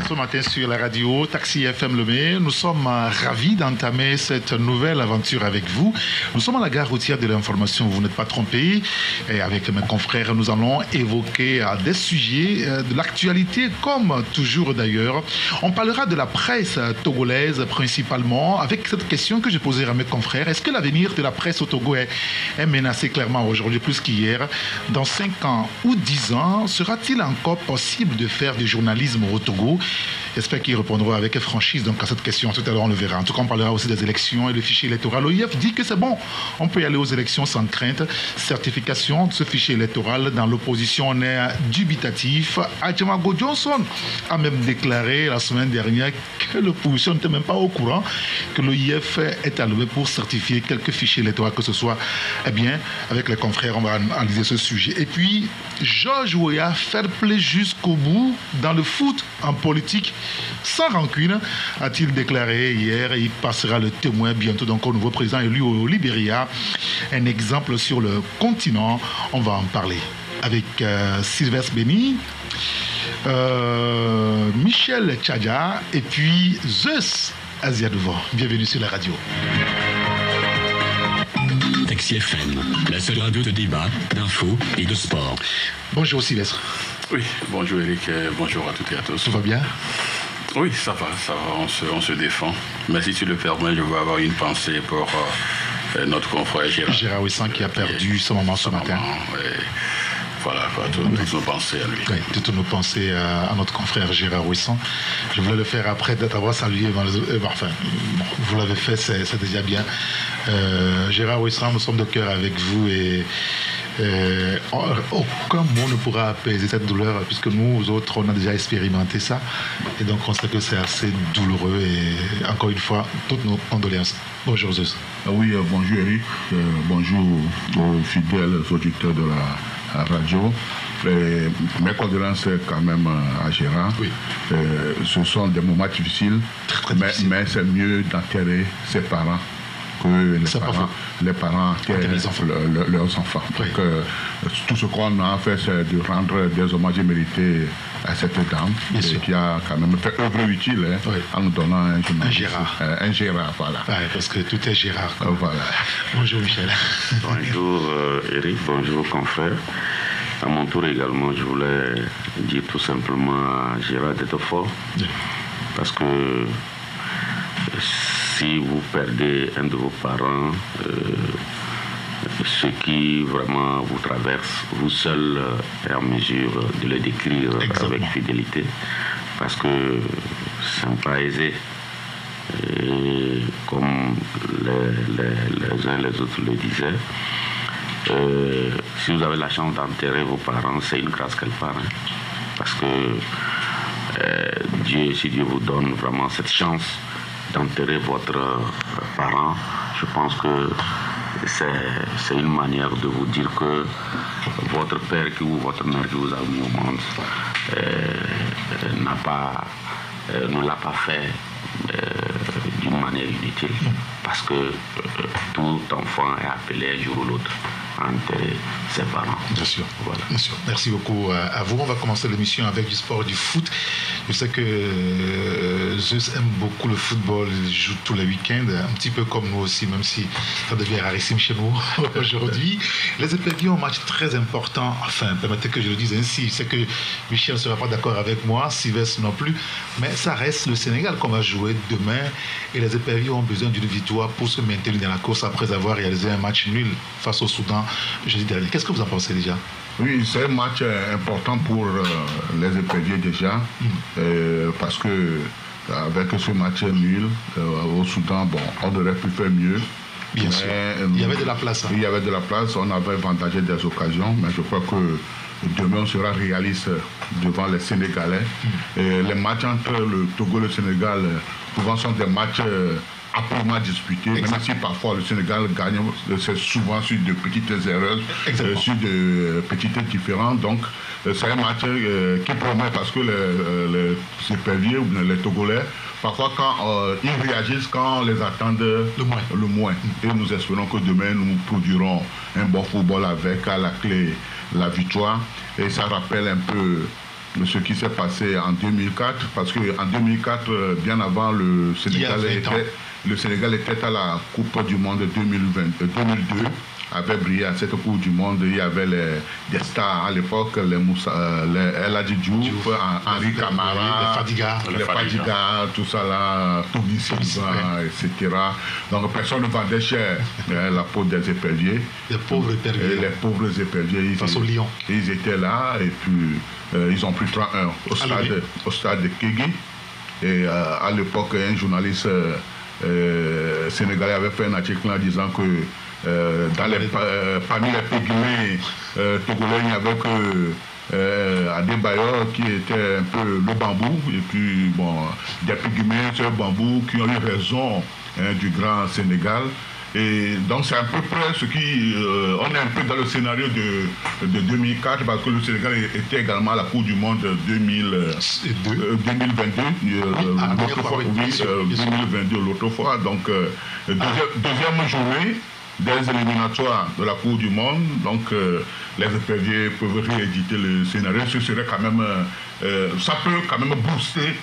Ce matin sur la radio Taxi FM Lemay, nous sommes ravis d'entamer cette nouvelle aventure avec vous. Nous sommes à la gare routière de l'information, vous n'êtes pas trompés. Et avec mes confrères, nous allons évoquer des sujets de l'actualité, comme toujours d'ailleurs. On parlera de la presse togolaise principalement, avec cette question que je posais à mes confrères. Est-ce que l'avenir de la presse au Togo est menacé clairement aujourd'hui plus qu'hier? Dans 5 ans ou 10 ans, sera-t-il encore possible de faire du journalisme au Togo? J'espère qu'ils répondront avec franchise donc, à cette question. Tout à l'heure, on le verra. En tout cas, on parlera aussi des élections et le fichier électoral. L'OIF dit que c'est bon. On peut y aller aux élections sans crainte. Certification de ce fichier électoral. Dans l'opposition, on est dubitatif. Adjamago Johnson a même déclaré la semaine dernière que l'opposition n'était même pas au courant que l'OIF est alloué pour certifier quelques fichiers électoraux que ce soit. Eh bien, avec les confrères, on va analyser ce sujet. Et puis, Georges Weah, fair play jusqu'au bout dans le foot, en politique, sans rancune, a-t-il déclaré hier. Il passera le témoin bientôt donc au nouveau président élu au Libéria. Un exemple sur le continent, on va en parler avec Sylvestre Béni, Michel Tchadja et puis Zeus Aziadouvan. Bienvenue sur la radio. Taxi FM, la seule radio de débat, d'infos et de sport. Bonjour Sylvestre. Oui, bonjour Eric, bonjour à toutes et à tous. Tout va bien? Oui, ça va, on se défend. Mais si tu le permets, je veux avoir une pensée pour notre confrère Gérard. Gérard Ouessant qui a perdu ce moment ce matin. Voilà, toutes nos pensées à lui. Oui, toutes nos pensées à notre confrère Gérard Ouessant. Je voulais le faire après t'avoir salué. Enfin, vous l'avez fait, c'est déjà bien. Gérard Ouessant, nous sommes de cœur avec vous et aucun mot ne pourra apaiser cette douleur puisque nous autres, on a déjà expérimenté ça. Et donc, on sait que c'est assez douloureux et encore une fois, toutes nos condoléances. Bonjour Zeus. Oui, bonjour Eric. Bonjour aux fidèles auditeurs de la radio. Mes condoléances quand même à Gérard. Oui. Ce sont des moments difficiles, très difficiles. Mais c'est mieux d'enterrer ses parents que les parents enterrent leurs enfants. Oui. Donc, tout ce qu'on a fait, c'est de rendre des hommages mérités à cette dame qui a quand même fait œuvre utile en nous donnant un Gérard. Un Gérard, voilà. Ouais, parce que tout est Gérard. Voilà. Bonjour Michel. Bonjour Eric, bonjour confrère. À mon tour également, je voulais dire tout simplement à Gérard d'être fort. Parce que si vous perdez un de vos parents, ce qui vraiment vous traverse, vous seul êtes en mesure de le décrire avec fidélité, parce que ce n'est pas aisé. Et comme les uns et les autres le disaient, si vous avez la chance d'enterrer vos parents, c'est une grâce quelque part. Parce que si Dieu vous donne vraiment cette chance d'enterrer votre parent, je pense que c'est une manière de vous dire que votre père ou votre mère qui vous a mis au monde ne l'a pas fait d'une manière inutile. Parce que tout enfant est appelé un jour ou l'autre à enterrer ses parents. Bien sûr. Voilà. Bien sûr. Merci beaucoup à vous. On va commencer l'émission avec du sport, du foot. Je sais que Zeus aime beaucoup le football, il joue tous les week-ends, un petit peu comme nous aussi, même si ça devient rarissime chez nous aujourd'hui. Les éperviers ont un match très important, enfin, permettez que je le dise ainsi, je sais que Michel ne sera pas d'accord avec moi, Sylvestre non plus, mais ça reste le Sénégal qu'on va jouer demain et les éperviers ont besoin d'une victoire pour se maintenir dans la course après avoir réalisé un match nul face au Soudan jeudi dernier. Qu'est-ce que vous en pensez déjà? Oui, c'est un match important pour les éperviers déjà, parce que avec ce match nul au Soudan, bon, on aurait pu faire mieux. Bien sûr. Il y avait de la place. Il y avait de la place, on avait vantagé des occasions, mais je crois que demain on sera réaliste devant les Sénégalais. Les matchs entre le Togo et le Sénégal, souvent sont des matchs âprement disputé, même si parfois le Sénégal gagne, c'est souvent sur de petites erreurs, sur de petites différences. Donc c'est un match qui promet parce que les éperviers ou les Togolais, parfois quand ils réagissent quand on les attendent le moins. Et nous espérons que demain nous produirons un bon football avec à la clé la victoire. Et ça rappelle un peu ce qui s'est passé en 2004, parce qu'en 2004, bien avant, le Sénégal était à la Coupe du Monde 2002, avait brillé à cette Coupe du Monde. Il y avait des stars à l'époque, les El Hadji Diouf, Henri Camara, les Fadiga, tout ça là, Toby Silva, etc. Donc personne ne vendait cher la peau des éperviers. Les pauvres éperviers. Les pauvres éperviers. Face au lion. Ils étaient là et puis ils ont pris 3-1 au stade de Kégué. Et à l'époque, un journaliste sénégalais avait fait un article en disant que parmi les pygmées togolais, il n'y avait que Adebayor qui était un peu le bambou, et puis bon, des pygmées sur le bambou qui ont eu raison du grand Sénégal. Et donc c'est à peu près ce qui... on est un peu dans le scénario de 2004 parce que le Sénégal était également à la Coupe du Monde 2022. 2022 l'autre fois. Donc deuxième journée des éliminatoires de la Coupe du Monde. Donc les éperviers peuvent rééditer le scénario. Ce serait quand même... ça peut quand même booster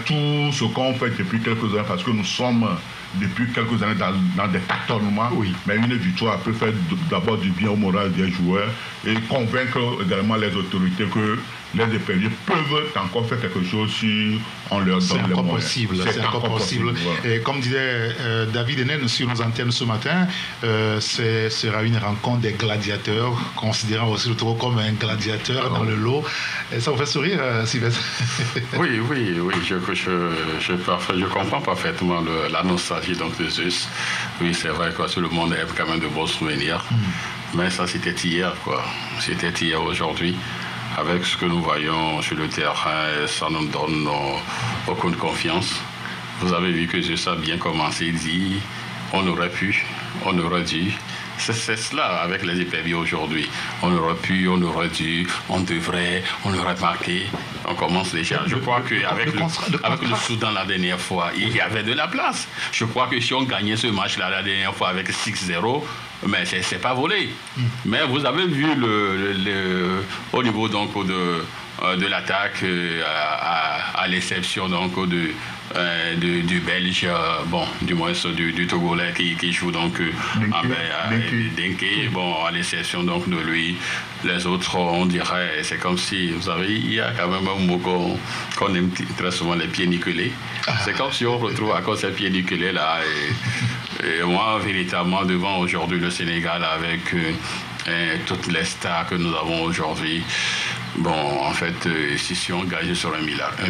tout ce qu'on fait depuis quelques années parce que nous sommes... depuis quelques années dans des tâtonnements, mais une victoire peut faire d'abord du bien au moral des joueurs et convaincre également les autorités que les éperviers peuvent encore faire quelque chose si on leur donne les moyens. C'est encore possible. Voilà. Et comme disait David Enen sur nos antennes ce matin, ce sera une rencontre des gladiateurs, considérant aussi le Togo comme un gladiateur dans le lot. Et ça vous fait sourire, Sylvestre? Oui, je comprends parfaitement la nostalgie donc, de Zeus. Oui, c'est vrai que tout le monde aime quand même de beaux souvenirs. Mais ça, c'était hier, quoi. C'était hier aujourd'hui. Avec ce que nous voyons sur le terrain, ça ne nous donne aucune confiance. Vous avez vu que Zeus a bien commencé, il dit on aurait pu, on aurait dû. C'est cela avec les éperviers aujourd'hui. On aurait pu, on aurait dû, on devrait, on aurait marqué. On commence déjà. Je crois qu'avec le Soudan la dernière fois, il y avait de la place. Je crois que si on gagnait ce match-là la dernière fois avec 6-0, mais c'est pas volé. Mais vous avez vu au niveau donc de l'attaque, à l'exception donc du Belge, bon, du moins du Togolais qui joue donc Denke, bon, à l'exception donc de lui, les autres, on dirait, c'est comme si, vous savez, il y a quand même un mot qu'on aime très souvent, les pieds nickelés. C'est comme si on retrouve encore ces pieds nickelés là. Et moi, véritablement, devant aujourd'hui le Sénégal avec toutes les stars que nous avons aujourd'hui, bon, en fait, si on gagne, ce sera un miracle.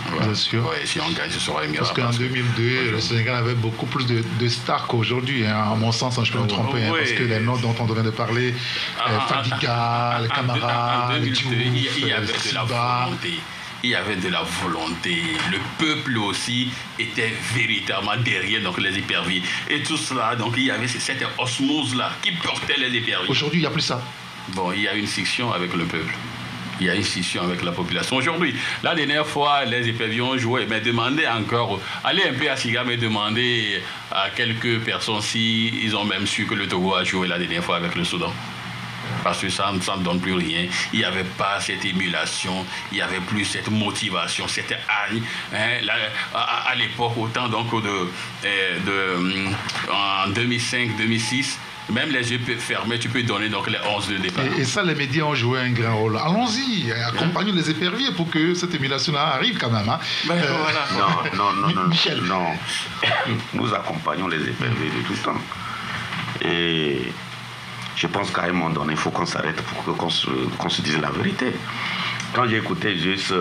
Voilà. Bien sûr. Ouais, si on gagne, ce sera un miracle. Parce qu'en 2002, le Sénégal avait beaucoup plus de stars qu'aujourd'hui, hein, à mon sens, je peux me tromper, hein, parce que les noms dont on vient de parler, Fadiga, les Camara, il y avait de la volonté. Il y avait de la volonté. Le peuple aussi était véritablement derrière donc, les éperviers. Et tout cela, donc il y avait cette osmose-là qui portait les éperviers. Aujourd'hui, il n'y a plus ça. Bon, il y a une scission avec le peuple. Il y a une scission avec la population. Aujourd'hui, la dernière fois, les éperviers ont joué, mais demandez encore, allez un peu à Sigam et demandez à quelques personnes si ils ont même su que le Togo a joué la dernière fois avec le Soudan. Parce que ça ne donne plus rien. Il n'y avait pas cette émulation, il n'y avait plus cette motivation, cette haine. Hein, à l'époque, autant donc en 2005-2006, même les yeux fermés, tu peux donner donc les 11 de départ. Et ça, les médias ont joué un grand rôle. Allons-y, accompagnons les éperviers pour que cette émulation-là arrive quand même. Hein. Voilà. Non, Michel. Non. Nous accompagnons les éperviers de tout le temps. Et je pense qu'à un moment donné, il faut qu'on s'arrête pour qu'on se dise la vérité. Quand j'ai écouté juste,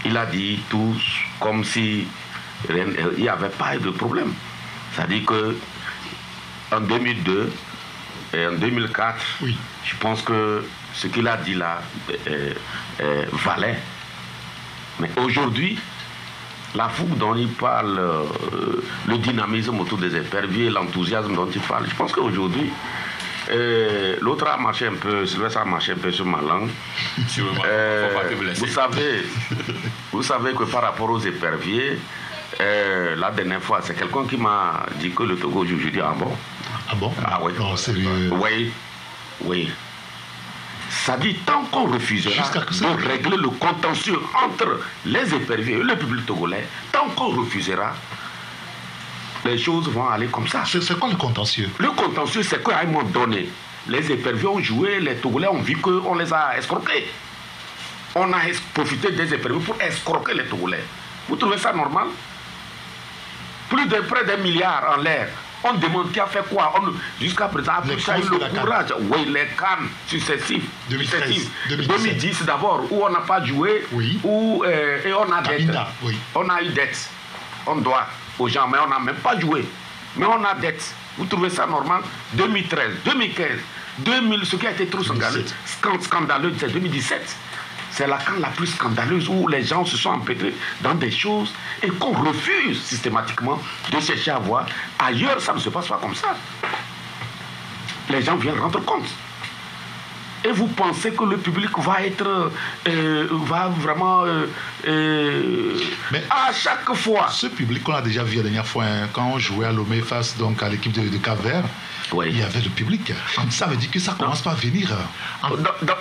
il a dit tout comme si il n'y avait pas de problème. C'est-à-dire que en 2002 et en 2004, oui. Je pense que ce qu'il a dit là valait. Mais aujourd'hui, la fougue dont il parle, le dynamisme autour des éperviers, l'enthousiasme dont il parle, je pense qu'aujourd'hui, l'autre a marché un peu, Sylvestre a marché un peu sur ma langue. Vous savez que par rapport aux éperviers, la dernière fois, c'est quelqu'un qui m'a dit que le Togo joue. Je dis, ah bon? Ah bon? Ah oui. Non, sérieux. Oui. Ça dit, tant qu'on refusera de régler le contentieux entre les éperviers et le public togolais, tant qu'on refusera, les choses vont aller comme ça. C'est quoi le contentieux? Le contentieux, c'est qu'à un moment donné, les éperviers ont joué, les Togolais ont vu qu'on les a escroqués. On a profité des éperviers pour escroquer les Togolais. Vous trouvez ça normal? Plus de près d'un milliard en l'air. On demande qui a fait quoi. Jusqu'à présent, après ça, eu le courage. Oui, les cannes successives. 2010 d'abord, où on n'a pas joué, oui. Et on a dette. Oui. On a eu dette. On doit aux gens, mais on n'a même pas joué. Mais on a dette. Vous trouvez ça normal? 2013, 2015, 2000, ce qui a été trop scandaleux, c'est 2017. C'est la CAN la plus scandaleuse où les gens se sont empêtrés dans des choses et qu'on refuse systématiquement de chercher à voir. Ailleurs, ça ne se passe pas comme ça. Les gens viennent rendre compte. Et vous pensez que le public va être, va vraiment, mais à chaque fois. Ce public qu'on a déjà vu la dernière fois, hein, quand on jouait à Lomé face donc à l'équipe de Cap-Vert, oui. Il y avait le public. Ça veut dire que ça commence pas à venir.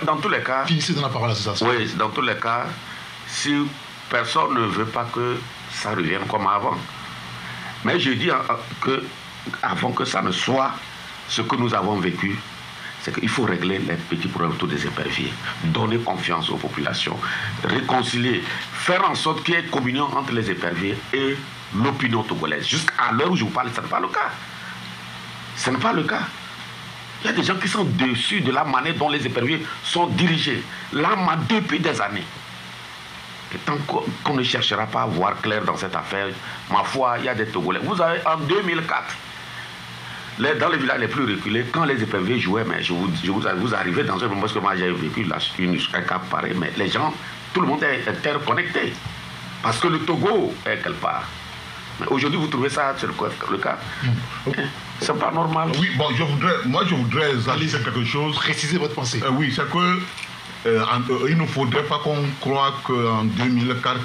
Dans tous les cas. Finissez dans la parole à l'association. Oui, dans tous les cas, si personne ne veut pas que ça revienne comme avant. Mais je dis que avant que ça ne soit ce que nous avons vécu, c'est qu'il faut régler les petits problèmes autour des éperviers, donner confiance aux populations, réconcilier, faire en sorte qu'il y ait communion entre les éperviers et l'opinion togolaise. Jusqu'à l'heure où je vous parle, ce n'est pas le cas. Ce n'est pas le cas. Il y a des gens qui sont déçus de la manière dont les éperviers sont dirigés. Là, depuis des années. Et tant qu'on ne cherchera pas à voir clair dans cette affaire, ma foi, il y a des Togolais. Vous avez en 2004, dans les villages les plus reculés, quand les éperviers jouaient, mais vous arrivez dans un moment, parce que moi j'ai vécu un cas pareil, mais les gens, tout le monde est interconnecté. Parce que le Togo est quelque part. Mais aujourd'hui, vous trouvez ça, c'est le cas? C'est pas normal. Oui, bon, je voudrais ajouter quelque chose. Précisez votre pensée. Oui, c'est que il ne faudrait pas qu'on croie qu'en 2004,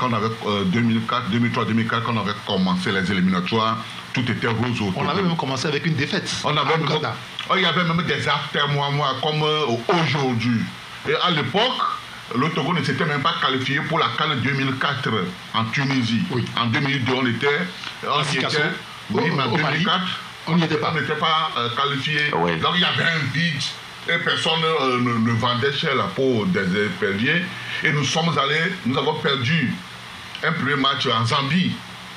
2003, 2004, quand on avait commencé les éliminatoires, tout était rose autour. On avait même commencé avec une défaite. Il y avait même des aftermois comme aujourd'hui. Et à l'époque, le Togo ne s'était même pas qualifié pour la CAN 2004 en Tunisie. Oui. En 2002, on y était. Oui, mais en 2004, on n'était pas qualifié. Oui. Donc il y avait un vide et personne ne vendait chez la peau des éperviers. Et nous avons perdu un premier match en Zambie.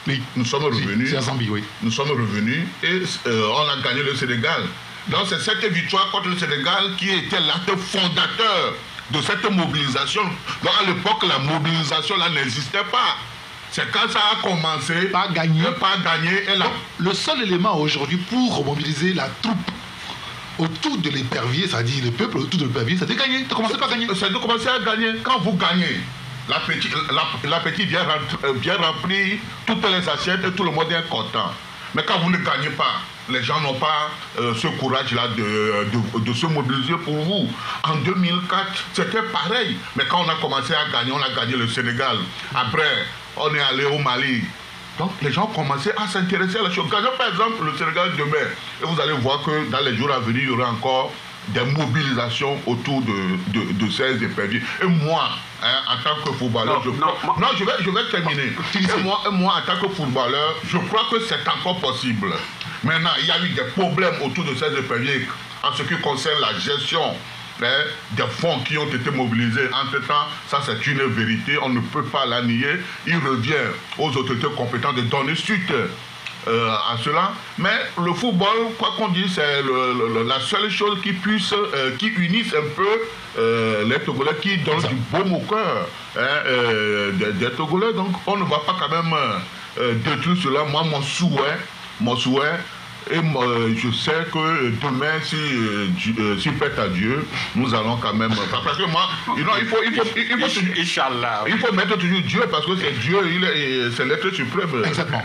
Oui. Nous sommes revenus. C'est en Zambie, oui. Nous sommes revenus et on a gagné le Sénégal. Donc c'est cette victoire contre le Sénégal qui était l'acte fondateur de cette mobilisation. Donc à l'époque, la mobilisation là n'existait pas. C'est quand ça a commencé, pas gagné. Et là. Le seul élément aujourd'hui pour mobiliser la troupe autour de l'épervier, c'est-à-dire le peuple autour de l'épervier, c'est de gagner. De commencer à gagner. C'est de commencer à gagner. Quand vous gagnez, l'appétit vient remplir toutes les assiettes et tout le monde est content. Mais quand vous ne gagnez pas, les gens n'ont pas ce courage-là de se mobiliser pour vous. En 2004, c'était pareil. Mais quand on a commencé à gagner, on a gagné le Sénégal. Après, on est allé au Mali. Donc les gens commençaient à s'intéresser à la chose. Gagnons par exemple le Sénégal demain. Et vous allez voir que dans les jours à venir, il y aura encore des mobilisations autour de ces éperviers. Et moi, en tant que footballeur, je vais terminer. Et moi, en tant que footballeur, je crois que c'est encore possible. Maintenant, il y a eu des problèmes autour de ces éperviers en ce qui concerne la gestion des fonds qui ont été mobilisés. Entre-temps, ça c'est une vérité, on ne peut pas la nier. Il revient aux autorités compétentes de donner suite à cela. Mais le football, quoi qu'on dise, c'est la seule chose qui unisse un peu les Togolais, qui donne du baume au cœur des Togolais. Donc on ne va pas quand même détruire cela. Moi, mon souhait, et je sais que demain, si pète à Dieu, nous allons quand même. Parce que moi, il faut mettre toujours Dieu, parce que c'est Dieu, c'est l'être suprême. Exactement.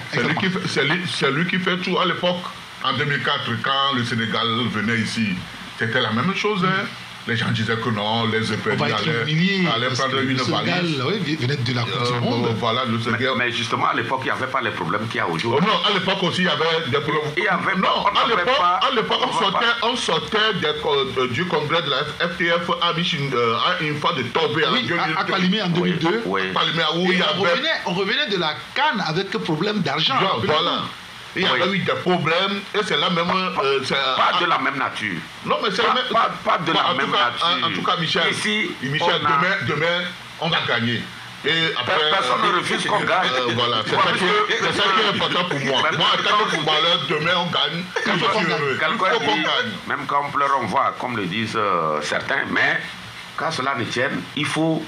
C'est lui qui fait tout. À l'époque, en 2004, quand le Sénégal venait ici, c'était la même chose. Hein. les gens disaient que non, les EPV allaient prendre une valise. Oui, venaient de la Coupe du Monde. Voilà, mais justement, à l'époque, il n'y avait pas les problèmes qu'il y a aujourd'hui. Non, à l'époque aussi, il y avait des problèmes. À l'époque, on sortait du congrès de la FTF à une fois de tomber à Palimé en 2002. On revenait de la CAN avec problème d'argent. Voilà. Il y avait eu des problèmes et c'est là même... pas de la même nature. Non, mais c'est pas de la même nature. En tout cas, Michel, demain, on va gagner. Et après, personne ne refuse qu'on gagne. Voilà, c'est ça qui est important pour moi. Moi, en tant que footballeur, demain, on gagne. Il faut qu'on gagne. Même quand on pleure, on voit, comme le disent certains, mais quand cela ne tienne, il faut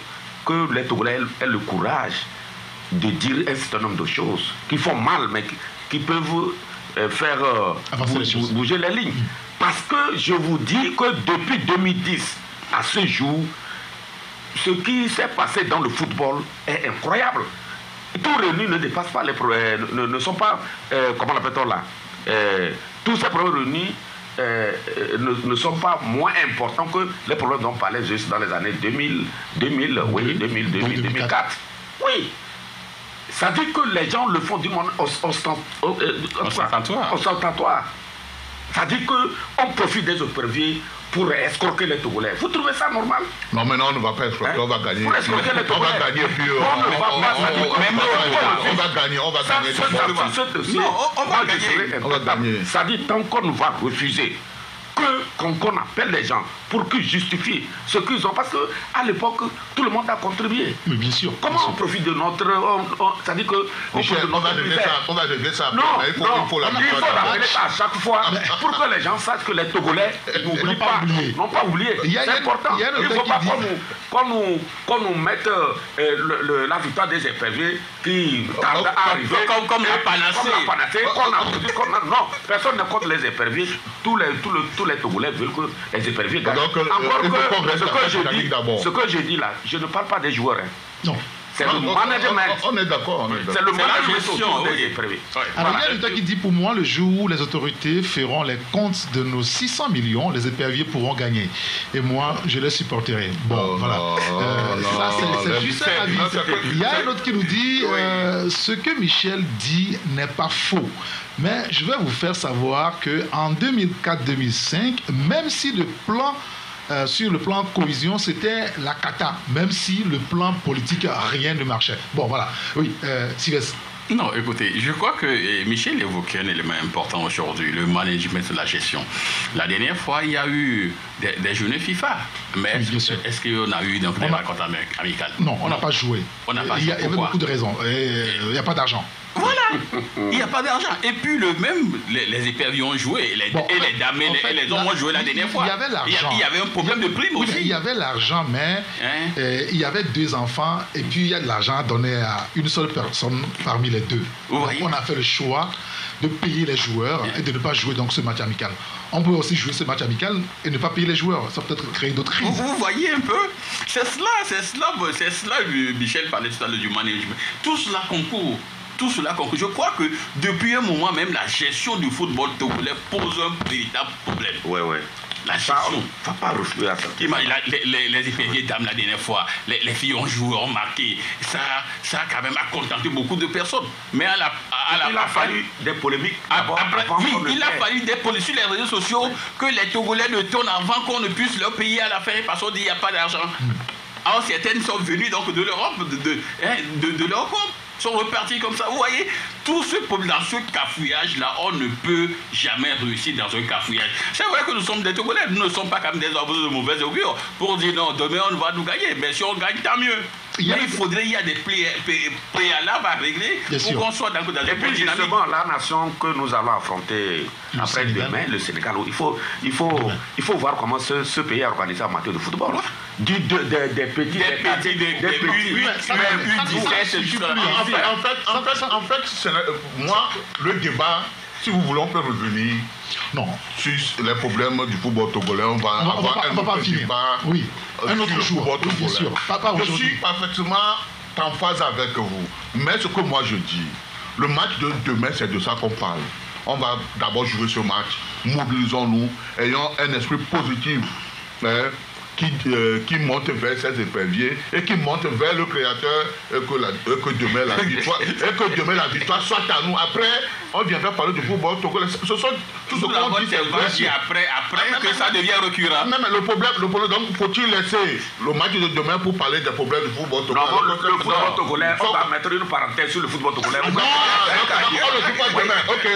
que les Togolais aient le courage de dire un certain nombre de choses qui font mal, mais qui peuvent faire bouger les lignes. Parce que je vous dis que depuis 2010 à ce jour, ce qui s'est passé dans le football est incroyable. Tout réunis ne dépasse pas les problèmes, ne sont pas, comment l'appelle-t-on là, tous ces problèmes réunis ne sont pas moins importants que les problèmes dont on parlait juste dans les années 2004. Oui. Ça dit que les gens le font du monde ostentatoire. Ça dit qu'on profite des éperviers pour escroquer les Togolais. Vous trouvez ça normal? Non, mais non, on ne va pas escroquer, on va gagner. Pour escroquer les Togolais. On va gagner, puis on va gagner. On va gagner. Ça dit tant qu'on va refuser qu'on appelle les gens pour qu'ils justifient ce qu'ils ont. Parce qu'à l'époque, tout le monde a contribué. Mais bien sûr. Comment on profite de notre... C'est-à-dire que... Michel, on va régler ça. Non, il faut l'appeler à chaque fois pour que les gens sachent que les Togolais n'oublient pas, n'ont pas oublié. C'est important. Il ne faut pas qu'on nous mette la victoire des éperviers qui tardent à arriver. Comme la panacée. Non, personne ne compte les éperviers. Tous les Togolais veulent que les éperviers gagnent. Encore que ce que je dis là, je ne parle pas des joueurs. Non. C'est le management. On est d'accord. C'est le management des éperviers. Alors il y a le temps qui dit pour moi, le jour où les autorités feront les comptes de nos 600 millions, les éperviers pourront gagner. Et moi, je les supporterai. Bon, voilà. Ça, c'est juste un avis. Il y a un autre qui nous dit ce que Michel dit n'est pas faux. Mais je vais vous faire savoir qu'en 2004-2005, même si le plan... sur le plan cohésion, c'était la cata, même si le plan politique, rien ne marchait. Bon, voilà. Oui, Sylvestre. Non, écoutez, je crois que Michel évoquait un élément important aujourd'hui, le management de la gestion. La dernière fois, il y a eu des journées FIFA. Mais est-ce qu'on a eu donc, des rencontres amicales? Non, on n'a pas joué. Il y avait beaucoup de raisons. Il n'y a pas d'argent. Voilà, il n'y a pas d'argent. Et puis les éperviers ont joué, et les dames et les hommes ont joué la dernière fois. Il y avait l'argent. Il y avait un problème de prime aussi. Il y avait l'argent, mais il y avait 2 enfants, et puis il y a de l'argent à donner à une seule personne parmi les 2. Donc, on a fait le choix de payer les joueurs et de ne pas jouer donc ce match amical. On peut aussi jouer ce match amical et ne pas payer les joueurs. Ça peut peut-être créer d'autres crises. Vous voyez un peu, c'est cela, Michel parlait tout à l'heure du management. Tout cela concourt. Je crois que depuis un moment même, la gestion du football togolais pose un véritable problème. Ouais. La gestion. Il ne faut pas refluer à ça. Les éperviers dames la dernière fois, les filles ont joué, ont marqué. Ça a quand même contenté beaucoup de personnes. Mais il a fallu des polémiques. Il a fallu des polémiques sur les réseaux sociaux que les Togolais ne tournent avant qu'on ne puisse leur payer à la fin parce qu'on dit qu'il n'y a pas d'argent. Alors certaines sont venues donc de l'Europe, de l'Europe. Sont repartis comme ça. Vous voyez, tout dans ce cafouillage-là, on ne peut jamais réussir dans un cafouillage. C'est vrai que nous sommes des Togolais, nous ne sommes pas comme des oiseaux de mauvaise augure pour dire non, demain on va nous gagner. Mais si on gagne, tant mieux. Mais il y a des préalables à régler pour qu'on soit dans une dynamique. Et puis justement, la nation que nous allons affronter après-demain, le Sénégal, il faut voir comment ce pays est organisé en matière de football. Des petits, En fait, moi, le débat, si vous voulez, on peut revenir sur les problèmes du football togolais. On va avoir un autre débat. Oui, un autre jour, bien sûr. Je suis parfaitement en phase avec vous. Mais ce que moi je dis, le match de demain, c'est de ça qu'on parle. On va d'abord jouer ce match. Mobilisons-nous, ayons un esprit positif. qui monte vers ses éperviers et qui monte vers le Créateur et que demain la victoire soit à nous. Après, on viendra parler du football togolais. Ce sont tout ce qu'on dit, c'est après que ça devient récurrent. Mais le problème, donc faut-il laisser le match de demain pour parler des problèmes du football togolais? Non, le football togolais, on va mettre une parenthèse sur le football togolais. Non, on ne joue pas demain. Ok.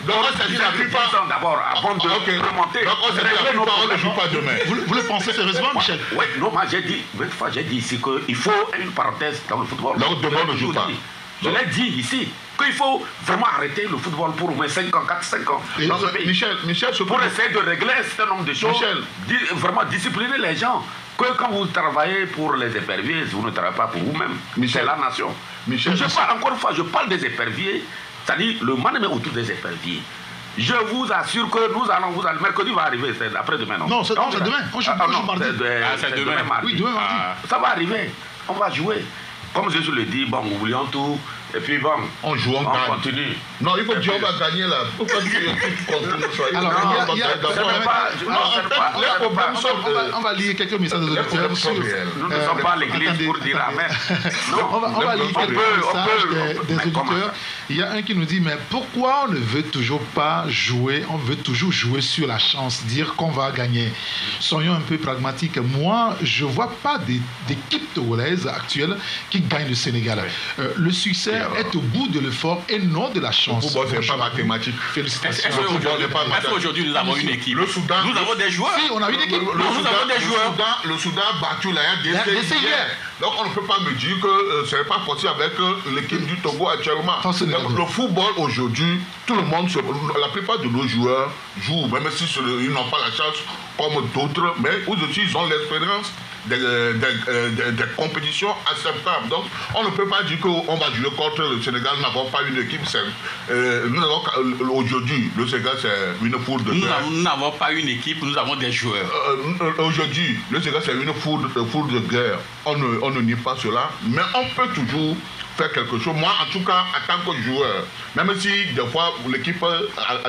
Donc on s'est dit la plupart d'abord, avant de remonter. Donc on s'est dit la plupart, on ne joue pas demain. Vous le pensez sérieusement, Michel? Oui, non, moi j'ai dit ici qu'il faut une parenthèse dans le football. Donc demain on ne joue pas. Je l'ai dit ici qu'il faut vraiment arrêter le football pour au moins 5 ans, 4-5 ans dans ce pays. Michel, pour essayer de régler un certain nombre de choses, vraiment discipliner les gens. Que quand vous travaillez pour les éperviers, vous ne travaillez pas pour vous-même. C'est la nation. Encore une fois, je parle des éperviers, c'est-à-dire le management autour des éperviers. Je vous assure que mercredi va arriver, c'est après-demain, non? Non, c'est demain. C'est demain mardi. Oui, demain mardi. Ça va arriver, on va jouer. Comme je le dis, bon, oublions tout, et puis bon, on joue, on continue. Non, il faut dire on va gagner là. Pourquoi tu continues? Alors, on va lire quelques messages de auditeurs. Nous ne sommes pas l'église pour dire amen. On va lire quelques messages des auditeurs. Il y a un qui nous dit, mais pourquoi on ne veut toujours pas jouer? On veut toujours jouer sur la chance, dire qu'on va gagner. Soyons un peu pragmatiques. Moi, je ne vois pas d'équipe togolaise actuelle qui gagne le Sénégal. Le succès est au bout de l'effort et non de la chance. Le football, c'est pas mathématique. Félicitations. Est-ce qu'aujourd'hui, nous avons une équipe? Le Soudan, nous avons des joueurs. Si, on a une équipe. Nous avons des joueurs. Le Soudan a battu la RDC hier. Donc on ne peut pas me dire que ce n'est pas possible avec l'équipe du Togo actuellement. Donc, le football aujourd'hui, tout le monde, la plupart de nos joueurs jouent, même si ils n'ont pas la chance comme d'autres, mais aussi ils ont l'expérience des compétitions acceptables. Donc on ne peut pas dire qu'on va jouer contre le Sénégal, nous n'avons pas une équipe. Aujourd'hui, le Sénégal c'est une foule de guerre. Nous n'avons pas une équipe, nous avons des joueurs. Aujourd'hui, le Sénégal c'est une foule de guerre. On ne nie pas cela, mais on peut toujours faire quelque chose. Moi, en tout cas, en tant que joueur, même si des fois l'équipe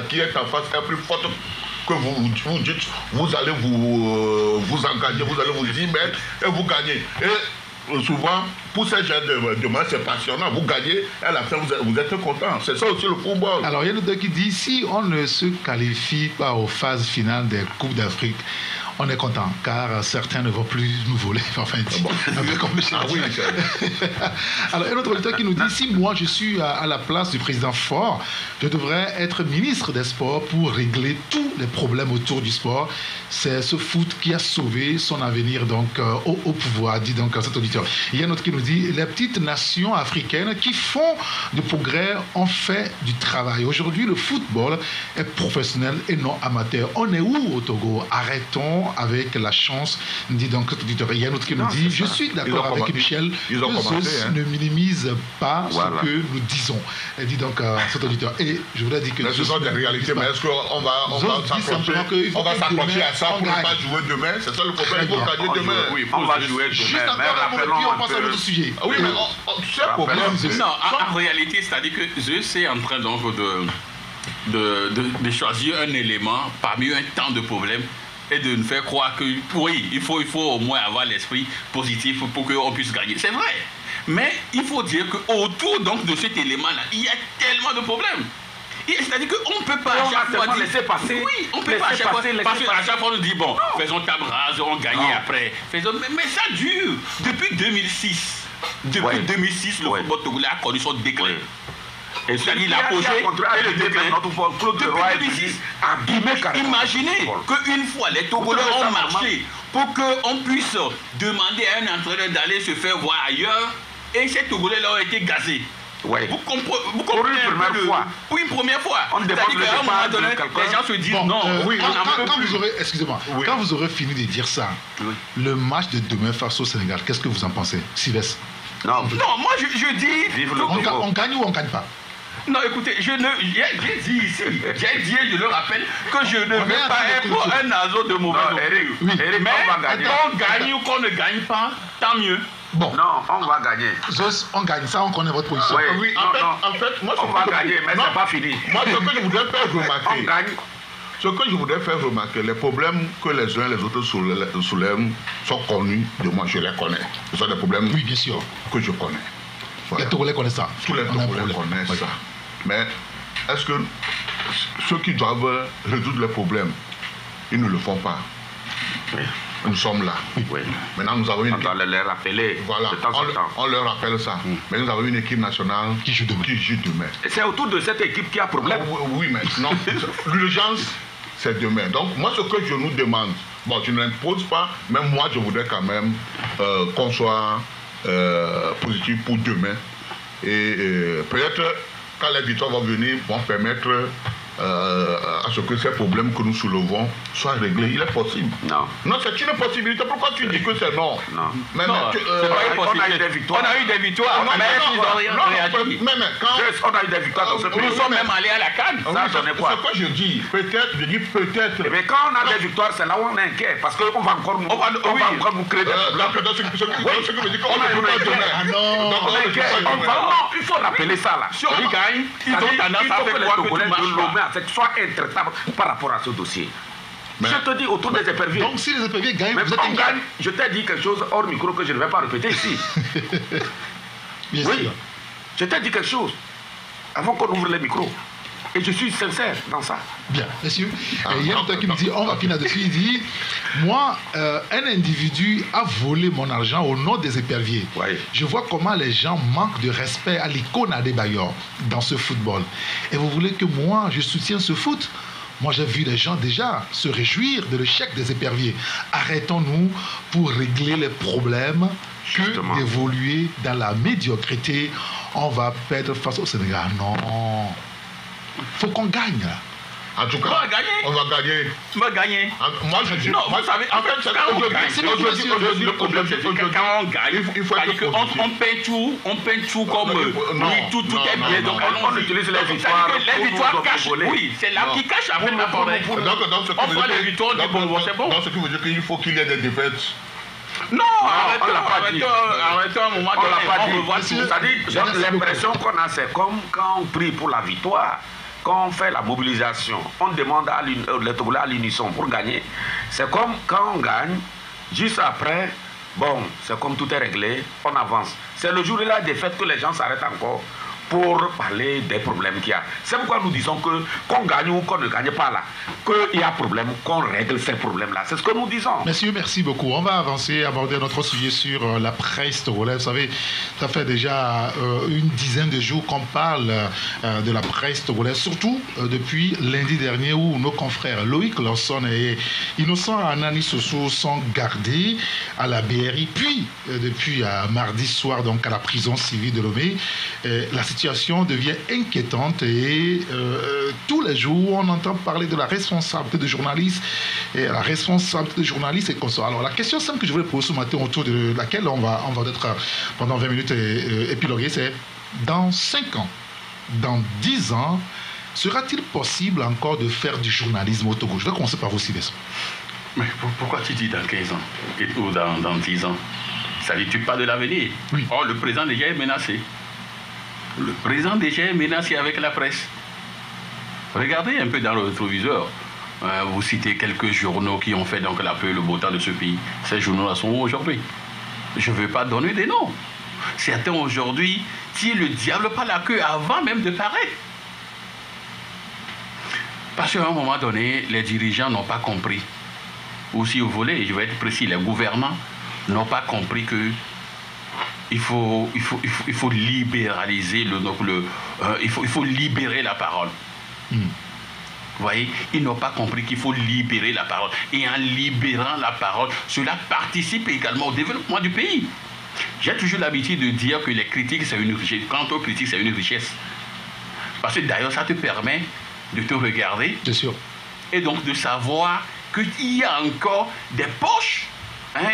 qui est en face est plus forte que vous dites, vous allez vous engager, vous allez vous y mettre et vous gagnez. Et souvent, pour ces gens de match, c'est passionnant. Vous gagnez, et à la fin, vous êtes content. C'est ça aussi le football. Alors, il y a d'autres qui disent, si on ne se qualifie pas aux phases finales des Coupes d'Afrique, on est content, car certains ne vont plus nous voler. Enfin, oui. Alors, il y a un autre auditeur qui nous dit, si moi je suis à la place du président Faure, je devrais être ministre des Sports pour régler tous les problèmes autour du sport. C'est ce foot qui a sauvé son avenir donc, au pouvoir, dit donc cet auditeur. Il y a un autre qui nous dit, les petites nations africaines qui font du progrès ont fait du travail. Aujourd'hui, le football est professionnel et non amateur. On est où au Togo? Arrêtons avec la chance, dit donc cet auditeur. Il y a un autre qui nous dit, je suis d'accord avec Michel, que ne minimise pas ce que nous disons. Elle dit donc cet auditeur. Et je voudrais dire que... ce sont des réalités, mais est-ce qu'on va s'accrocher à ça pour ne pas jouer demain? C'est ça le problème, il faut gagner demain. Oui, on va jouer demain. Juste encore un moment, puis on passe à notre sujet. Oui, mais tu sais le problème. Non, en réalité, c'est-à-dire que Zeus est en train donc de choisir un élément parmi un tant de problèmes et de nous faire croire que oui, il faut au moins avoir l'esprit positif pour qu'on puisse gagner. C'est vrai. Mais il faut dire qu'autour donc de cet élément-là, il y a tellement de problèmes. C'est-à-dire qu'on ne peut pas à chaque fois laisser passer. Oui, on ne peut pas à chaque fois. Parce qu'à chaque fois, on nous dit, bon, faisons table rase, on gagne après. Mais ça dure. Depuis 2006. Depuis 2006, le football togolais a connu son déclin. Et c'est-à-dire l'apogée et le déclin. Depuis 2006, imaginez qu'une fois les Togolais ont marché pour qu'on puisse demander à un entraîneur d'aller se faire voir ailleurs, et ces Togolais-là ont été gazés. Ouais. Vous comprenez pour une première fois. C'est-à-dire qu'à un moment donné, les gens se disent non. Quand vous aurez fini de dire ça, le match de demain face au Sénégal, qu'est-ce que vous en pensez, Sylvestre? Non, moi je dis... On gagne ou on ne gagne pas? Non, écoutez, j'ai dit ici, je le rappelle, que je ne veux pas être un nazo de mauvais augure. Mais qu'on gagne ou qu'on ne gagne pas, tant mieux. Bon. Non, on va gagner. On gagne, ça on connaît votre position. Oui, en fait, moi, on va gagner, mais c'est pas fini. Moi, ce que je voudrais faire remarquer. On gagne. Ce que je voudrais faire remarquer, les problèmes que les uns et les autres soulèvent sont connus de moi, je les connais. Ce sont des problèmes oui, bien sûr. Que je connais. Voilà. Les Togolais connaissent ça. Tous les Togolais connaissent ça. Mais est-ce que ceux qui doivent résoudre les problèmes, ils ne le font pas? Oui. Nous sommes là. Oui. Maintenant, nous avons une équipe. On doit les rappeler. Voilà, on leur rappelle ça. Mais nous avons une équipe nationale qui joue demain. Et c'est autour de cette équipe qu'il y a problème. Oui, mais non. L'urgence, c'est demain. Donc, moi, ce que je nous demande, bon, je ne l'impose pas, même moi, je voudrais quand même qu'on soit positif pour demain. Et peut-être, quand les victoires vont venir, vont permettre à ce que ces problèmes que nous soulevons soient réglés. Il est possible. Non. Non, c'est une possibilité. Pourquoi tu dis que c'est non? Non. Mais, c'est pas une possibilité. On a eu des victoires. On a eu des victoires. Mais ils n'ont rien réagi. On a eu des victoires dans ce pays. Nous sommes même allés à la CAN. Ça, j'en ai quoi? C'est ce que je dis. Peut-être, je dis peut-être. Mais quand on a des victoires, c'est là où on est inquiet. Parce qu'on va encore nous créer des problèmes. Ce que veut dire qu'on ne peut pas demain. Non, il faut rappeler ça là. Si on gagne, ils ont tendance à faire quoi que tu marches pas. C'est soit intraitable par rapport à ce dossier. Mais je te dis autour des éperviers. Donc si les éperviers gagnent, mais vous êtes inquiet. Je t'ai dit quelque chose hors micro que je ne vais pas répéter ici. Bien oui, sûr. Je t'ai dit quelque chose avant qu'on ouvre les micros. Et je suis sincère dans ça. Bien, monsieur. Il y a un qui me dit, on va finir là-dessus, il dit, moi, un individu a volé mon argent au nom des éperviers. Ouais. Je vois comment les gens manquent de respect à l'icône Adebayor dans ce football. Et vous voulez que moi, je soutienne ce foot? Moi, j'ai vu les gens déjà se réjouir de l'échec des éperviers. Arrêtons-nous pour régler les problèmes que d'évoluer dans la médiocrité. On va perdre face au Sénégal. Non. Faut qu'on gagne. En tout cas, on va gagner. On va gagner. Moi, je dis. Non, vous savez, en fait, quand on gagne, le problème, c'est que quand on gagne, on peint tout comme tout est bien. Donc, on utilise les victoires. Les victoires cachent. Oui, c'est là qui cache après la forêt. On prend les victoires du bon, c'est bon. Donc, ce qui veut dire qu'il faut qu'il y ait des défaites. Non, arrêtons un moment. On revoit tout. C'est-à-dire, j'ai l'impression qu'on a, c'est comme quand on prie pour la victoire. Quand on fait la mobilisation, on demande les Togolais à l'unisson pour gagner. C'est comme quand on gagne, juste après, bon, c'est comme tout est réglé, on avance. C'est le jour de la défaite que les gens s'arrêtent encore pour parler des problèmes qu'il y a. C'est pourquoi nous disons que qu'on gagne ou qu'on ne gagne pas là, qu'il y a problème, qu'on règle ces problèmes-là. C'est ce que nous disons. Messieurs, merci beaucoup. On va avancer, aborder notre sujet sur la presse togolaise. Vous savez, ça fait déjà une dizaine de jours qu'on parle de la presse togolaise, surtout depuis lundi dernier où nos confrères Loïc Lawson et Innocent Anani Soso sont gardés à la BRI, puis depuis mardi soir donc à la prison civile de Lomé. La situation devient inquiétante et tous les jours on entend parler de la responsabilité des journalistes et la responsabilité des journalistes et consorts. Alors la question simple que je voulais poser ce matin autour de laquelle on va être pendant 20 minutes épiloguer, c'est dans 5 ans, dans 10 ans, sera-t-il possible encore de faire du journalisme au Togo? Je vais commencer par vous, Sylvestre. Mais pourquoi tu dis dans 15 ans ou dans 10 ans? Ça ne dit tu parles de l'avenir. Oui. Oh, le président déjà est menacé. Le président déjà est menacé avec la presse. Regardez un peu dans le rétroviseur. Vous citez quelques journaux qui ont fait donc la paix et le beau temps de ce pays. Ces journaux-là sont où aujourd'hui? Je ne veux pas donner des noms. Certains aujourd'hui tirent le diable par la queue avant même de paraître. Parce qu'à un moment donné, les dirigeants n'ont pas compris. Ou si vous voulez, je vais être précis, les gouvernants n'ont pas compris que il faut libéraliser il faut libérer la parole. Vous voyez, ils n'ont pas compris qu'il faut libérer la parole. Et en libérant la parole, cela participe également au développement du pays. J'ai toujours l'habitude de dire que les critiques, c'est une richesse. Quant aux critiques, c'est une richesse. Parce que d'ailleurs, ça te permet de te regarder. Bien sûr. Et donc de savoir qu'il y a encore des poches.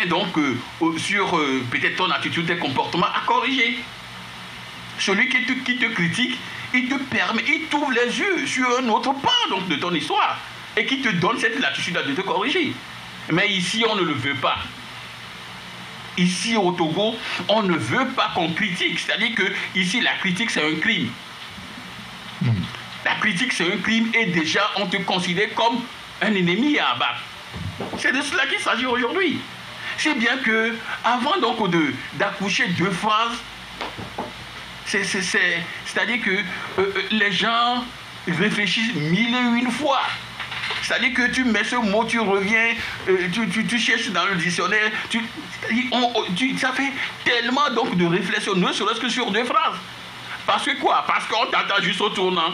Donc, sur peut-être ton attitude, tes comportements à corriger. Celui qui te critique, il te permet, il t'ouvre les yeux sur un autre pan donc, de ton histoire et qui te donne cette latitude de te corriger. Mais ici, on ne le veut pas. Ici, au Togo, on ne veut pas qu'on critique. C'est-à-dire que ici, la critique, c'est un crime. La critique, c'est un crime et déjà, on te considère comme un ennemi à abattre. C'est de cela qu'il s'agit aujourd'hui. C'est bien que, avant donc d'accoucher 2 phrases, c'est-à-dire que les gens réfléchissent 1001 fois. C'est-à-dire que tu mets ce mot, tu reviens, tu cherches dans le dictionnaire, ça fait tellement donc de réflexion, ne serait-ce que sur 2 phrases. Parce que quoi? Parce qu'on t'attend juste au tournant.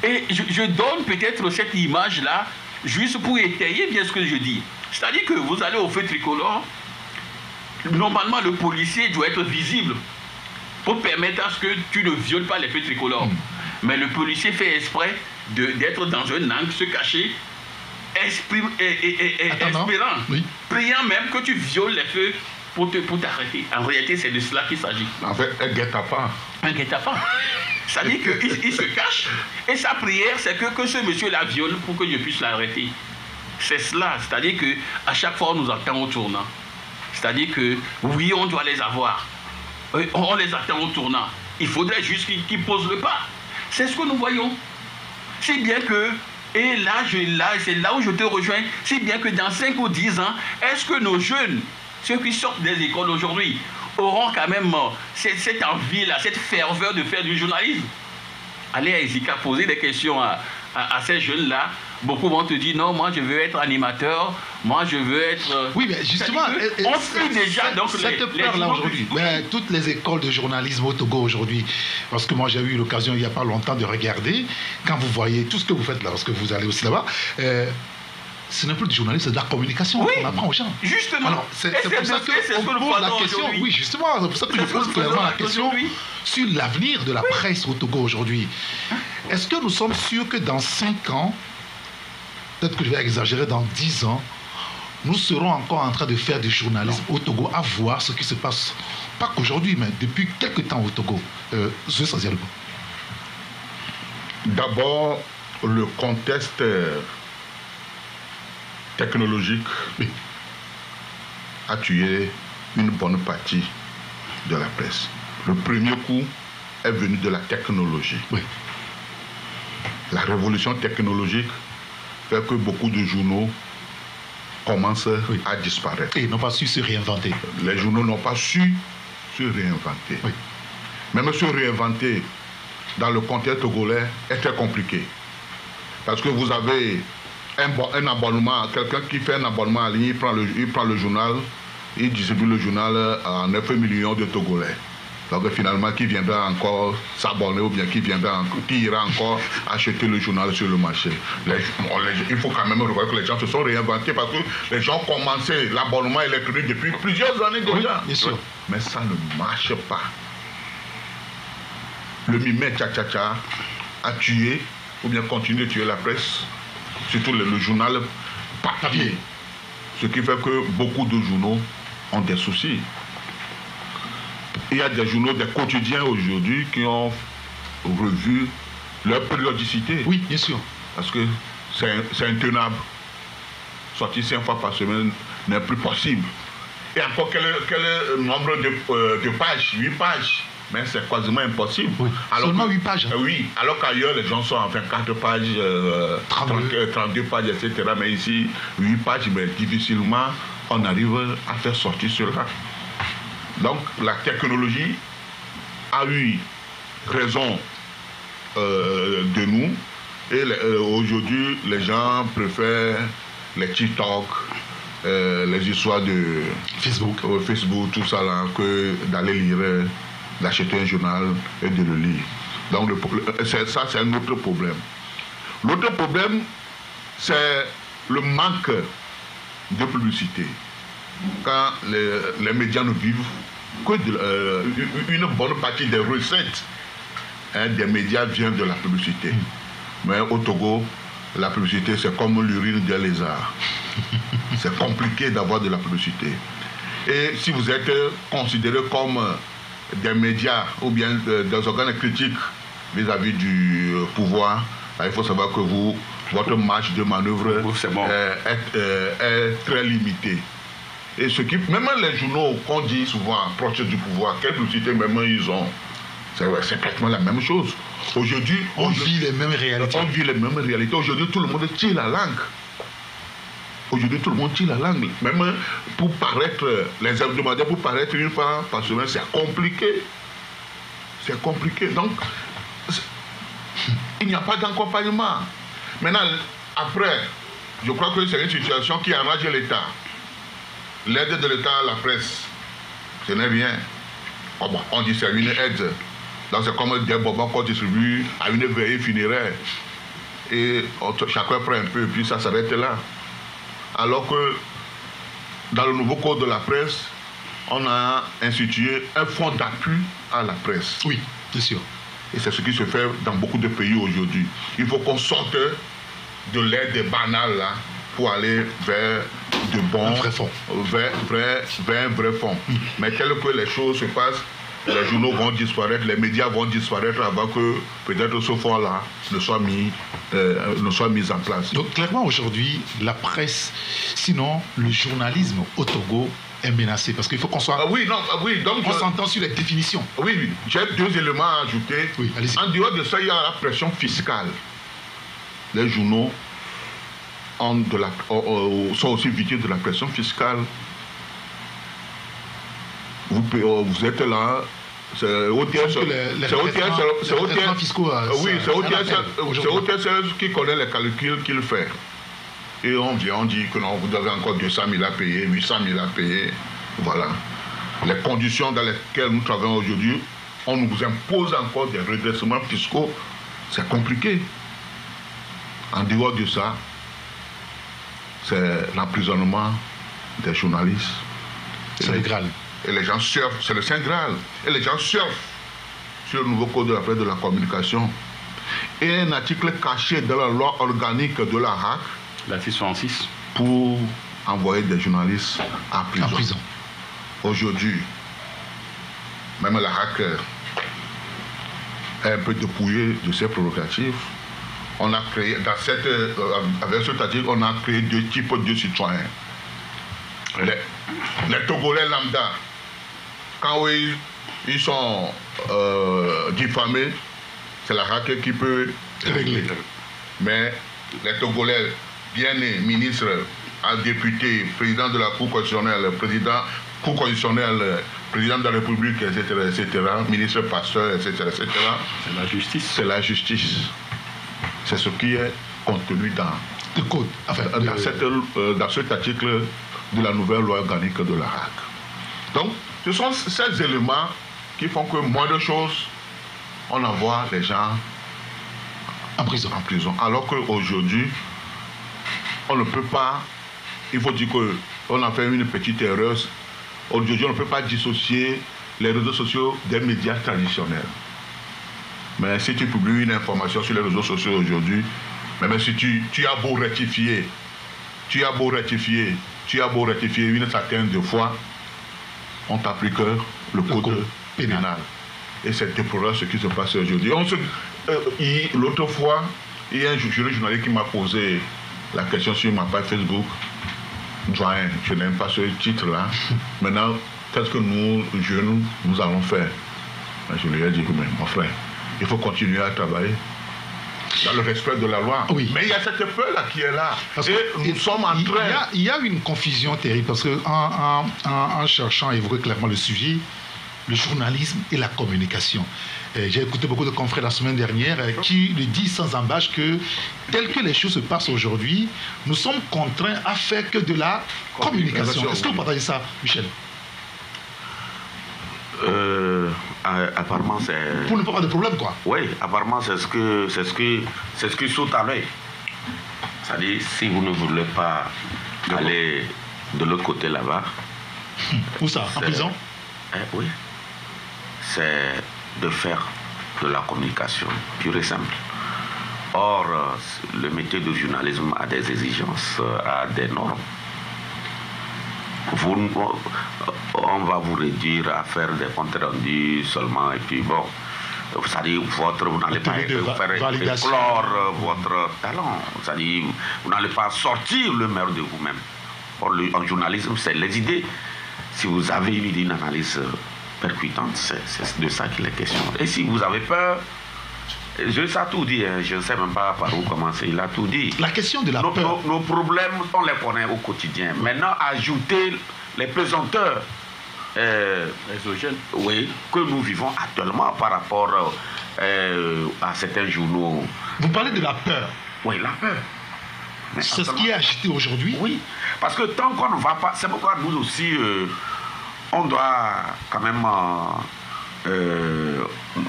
Et je donne peut-être cette image-là, juste pour étayer bien ce que je dis. C'est-à-dire que vous allez au feu tricolore, normalement le policier doit être visible pour permettre à ce que tu ne violes pas les feux tricolores. Mais le policier fait exprès d'être dans un angle, se cacher, espérant, priant même que tu violes les feux pour t'arrêter. En réalité, c'est de cela qu'il s'agit. En fait, un guet-apens. Un guet-apens. C'est-à-dire qu'il se cache et sa prière, c'est que ce monsieur-là viole pour que je puisse l'arrêter. C'est cela. C'est-à-dire qu'à chaque fois, on nous attend au tournant. C'est-à-dire que, oui, on doit les avoir. On les attend au tournant. Il faudrait juste qu'ils posent le pas. C'est ce que nous voyons. C'est bien que, et là, c'est là où je te rejoins, c'est bien que dans 5 ou 10 ans, est-ce que nos jeunes, ceux qui sortent des écoles aujourd'hui, auront quand même cette envie-là, cette ferveur de faire du journalisme? Allez à Ezika poser des questions à ces jeunes-là. Beaucoup vont te dire non, moi je veux être animateur, moi je veux être. Oui, mais justement, on fuit déjà donc cette peur-là aujourd'hui. Mais toutes les écoles de journalisme au Togo aujourd'hui, parce que moi j'ai eu l'occasion il n'y a pas longtemps de regarder, quand vous voyez tout ce que vous faites là, parce que vous allez aussi là-bas, ce n'est plus du journalisme, c'est de la communication qu'on apprend aux gens. Justement. Alors, c'est pour ça qu'on pose la question. Oui, justement, c'est pour ça que je pose clairement la question sur l'avenir de la presse au Togo aujourd'hui. Est-ce que nous sommes sûrs que dans 5 ans, peut-être que je vais exagérer, dans 10 ans, nous serons encore en train de faire du journalisme au Togo, à voir ce qui se passe, pas qu'aujourd'hui, mais depuis quelques temps au Togo. D'abord, le contexte technologique a tué une bonne partie de la presse. Le premier coup est venu de la technologie. Oui. La révolution technologique fait que beaucoup de journaux commencent à disparaître. Et ils n'ont pas su se réinventer. Les journaux n'ont pas su se réinventer. Oui. Même se réinventer dans le contexte togolais est très compliqué. Parce que vous avez un abonnement, quelqu'un qui fait un abonnement en ligne, il prend le journal, il distribue le journal à 9 millions de Togolais. Donc finalement, qui viendra encore s'abonner ou bien qui ira encore acheter le journal sur le marché. Il faut quand même reconnaître que les gens se sont réinventés parce que les gens commençaient l'abonnement électronique depuis plusieurs années déjà. Oui, bien sûr. Mais ça ne marche pas. Le mimet tcha-tcha-tcha a tué ou bien continue de tuer la presse, surtout le journal papier. Ce qui fait que beaucoup de journaux ont des soucis. Il y a des journaux, des quotidiens aujourd'hui qui ont revu leur périodicité. Oui, bien sûr. Parce que c'est intenable. Sortir 5 fois par semaine n'est plus possible. Et encore quel nombre de pages? 8 pages. Mais c'est quasiment impossible. Oui. Seulement 8 pages. Oui, alors qu'ailleurs les gens sont en 24 pages, 32 pages, etc. Mais ici, 8 pages, mais difficilement on arrive à faire sortir cela. Donc la technologie a eu raison de nous. Et aujourd'hui, les gens préfèrent les TikTok, les histoires de Facebook, tout ça là, que d'aller lire, d'acheter un journal et de le lire. Donc ça, c'est un autre problème. L'autre problème, c'est le manque de publicité. Quand les médias ne vivent que une bonne partie des recettes des médias vient de la publicité. Mais au Togo, la publicité, c'est comme l'urine des lézards. C'est compliqué d'avoir de la publicité. Et si vous êtes considéré comme des médias ou bien des organes critiques vis-à-vis du pouvoir, il faut savoir que votre marge de manœuvre est très limitée. Et même les journaux qu'on dit souvent proches du pouvoir, quelle publicité même ils ont, C'est pratiquement la même chose. Aujourd'hui, on vit les mêmes réalités. On vit les mêmes réalités. Aujourd'hui, tout le monde tire la langue. Aujourd'hui, tout le monde tire la langue. Même pour paraître, les hebdomadaires, pour paraître une fois par semaine, c'est compliqué. C'est compliqué. Donc, il n'y a pas d'accompagnement. Maintenant, après, je crois que c'est une situation qui arrange l'État. L'aide de l'État à la presse, ce n'est rien. Oh bon, on dit c'est une aide. Donc c'est comme des bonbons qu'on distribue à une veillée funéraire. Et chacun prend un peu et puis ça s'arrête là. Alors que dans le nouveau code de la presse, on a institué un fonds d'appui à la presse. Oui, c'est sûr. Et c'est ce qui se fait dans beaucoup de pays aujourd'hui. Il faut qu'on sorte de l'aide banale là pour aller vers de bons... Un vrai fonds. Vers un vrai fonds. Mais tel que les choses se passent, les journaux vont disparaître, les médias vont disparaître avant que peut-être ce fonds-là ne soit mis en place. Donc clairement aujourd'hui, la presse, sinon le journalisme au Togo est menacé parce qu'il faut qu'on soit... donc on s'entend sur les définitions. Oui, j'ai 2 éléments à ajouter. Oui, allez-y. En dehors de ça, il y a la pression fiscale. Les journaux sont aussi victimes de la pression fiscale. Vous êtes là, c'est OTS qui connaît les calculs qu'il fait. Et on vient, on dit que non, vous avez encore 200 000 à payer, 800 000 à payer. Voilà. Les conditions dans lesquelles nous travaillons aujourd'hui, on nous impose encore des redressements fiscaux. C'est compliqué. En dehors de ça, c'est l'emprisonnement des journalistes. C'est le Graal. Et les gens surfent, c'est le Saint Graal. Et les gens surfent sur le nouveau code de la presse de la communication. Et un article caché dans la loi organique de la RAC. L'article 66. Pour envoyer des journalistes en prison. Aujourd'hui, même la RAC est un peu dépouillée de ses prérogatives. On a créé, avec cet article, on a créé 2 types de citoyens. Les Togolais lambda, quand ils sont diffamés, c'est la RAC qui peut régler. Mais les Togolais, bien nés, ministres, députés, président de la Cour constitutionnelle, président de la République, etc., ministre pasteur, etc., c'est la justice. C'est la justice. C'est ce qui est contenu dans le code, dans cet article de la nouvelle loi organique de la RAC. Donc, ce sont ces éléments qui font que moins de choses, on envoie les gens en prison. Alors qu'aujourd'hui, on ne peut pas, il faut dire qu'on a fait une petite erreur. Aujourd'hui, on ne peut pas dissocier les réseaux sociaux des médias traditionnels. Mais si tu publies une information sur les réseaux sociaux aujourd'hui, même si tu as beau rectifier une certaine de fois, on t'applique le code pénal. Et c'est déplorable ce qui se passe aujourd'hui. L'autre fois, il y a un journaliste qui m'a posé la question sur ma page Facebook. Doyen, je n'aime pas ce titre-là. Maintenant, qu'est-ce que nous, jeunes, nous allons faire? Je lui ai dit, mais mon frère, il faut continuer à travailler dans le respect de la loi. Oui. Mais il y a cette peur-là qui est là. Nous sommes en train... Il y a une confusion terrible parce qu'en cherchant à évoquer clairement le sujet, le journalisme et la communication. J'ai écouté beaucoup de confrères la semaine dernière qui le disent sans embâche que, tel que les choses se passent aujourd'hui, nous sommes contraints à faire que de la communication. Est-ce que vous partagez ça, Michel? Apparemment, c'est... Pour ne pas avoir de problème, quoi. Oui, apparemment, c'est ce qui saute à l'œil. C'est-à-dire, si vous ne voulez pas aller de l'autre côté là-bas... Où ça? En prison? Oui. C'est de faire de la communication pure et simple. Or, le métier de journalisme a des exigences, a des normes. On va vous réduire à faire des comptes rendus seulement, et puis bon, c'est-à-dire vous n'allez pas faire éclore votre talent, c'est-à-dire vous n'allez pas sortir le meilleur de vous-même. Or, en journalisme, c'est les idées. Si vous avez une analyse percutante. C'est de ça qu'il est question. Et si vous avez peur, ça a tout dit, hein. Je ne sais même pas par où commencer, il a tout dit. La question de la peur. Nos problèmes, on les connaît au quotidien. Maintenant, ajouter les pesanteurs exogènes, oui, que nous vivons actuellement par rapport à certains journaux. Vous parlez de la peur. Oui, la peur. C'est ce qui est agité aujourd'hui. Oui, parce que tant qu'on ne va pas, c'est pourquoi nous aussi, on doit quand même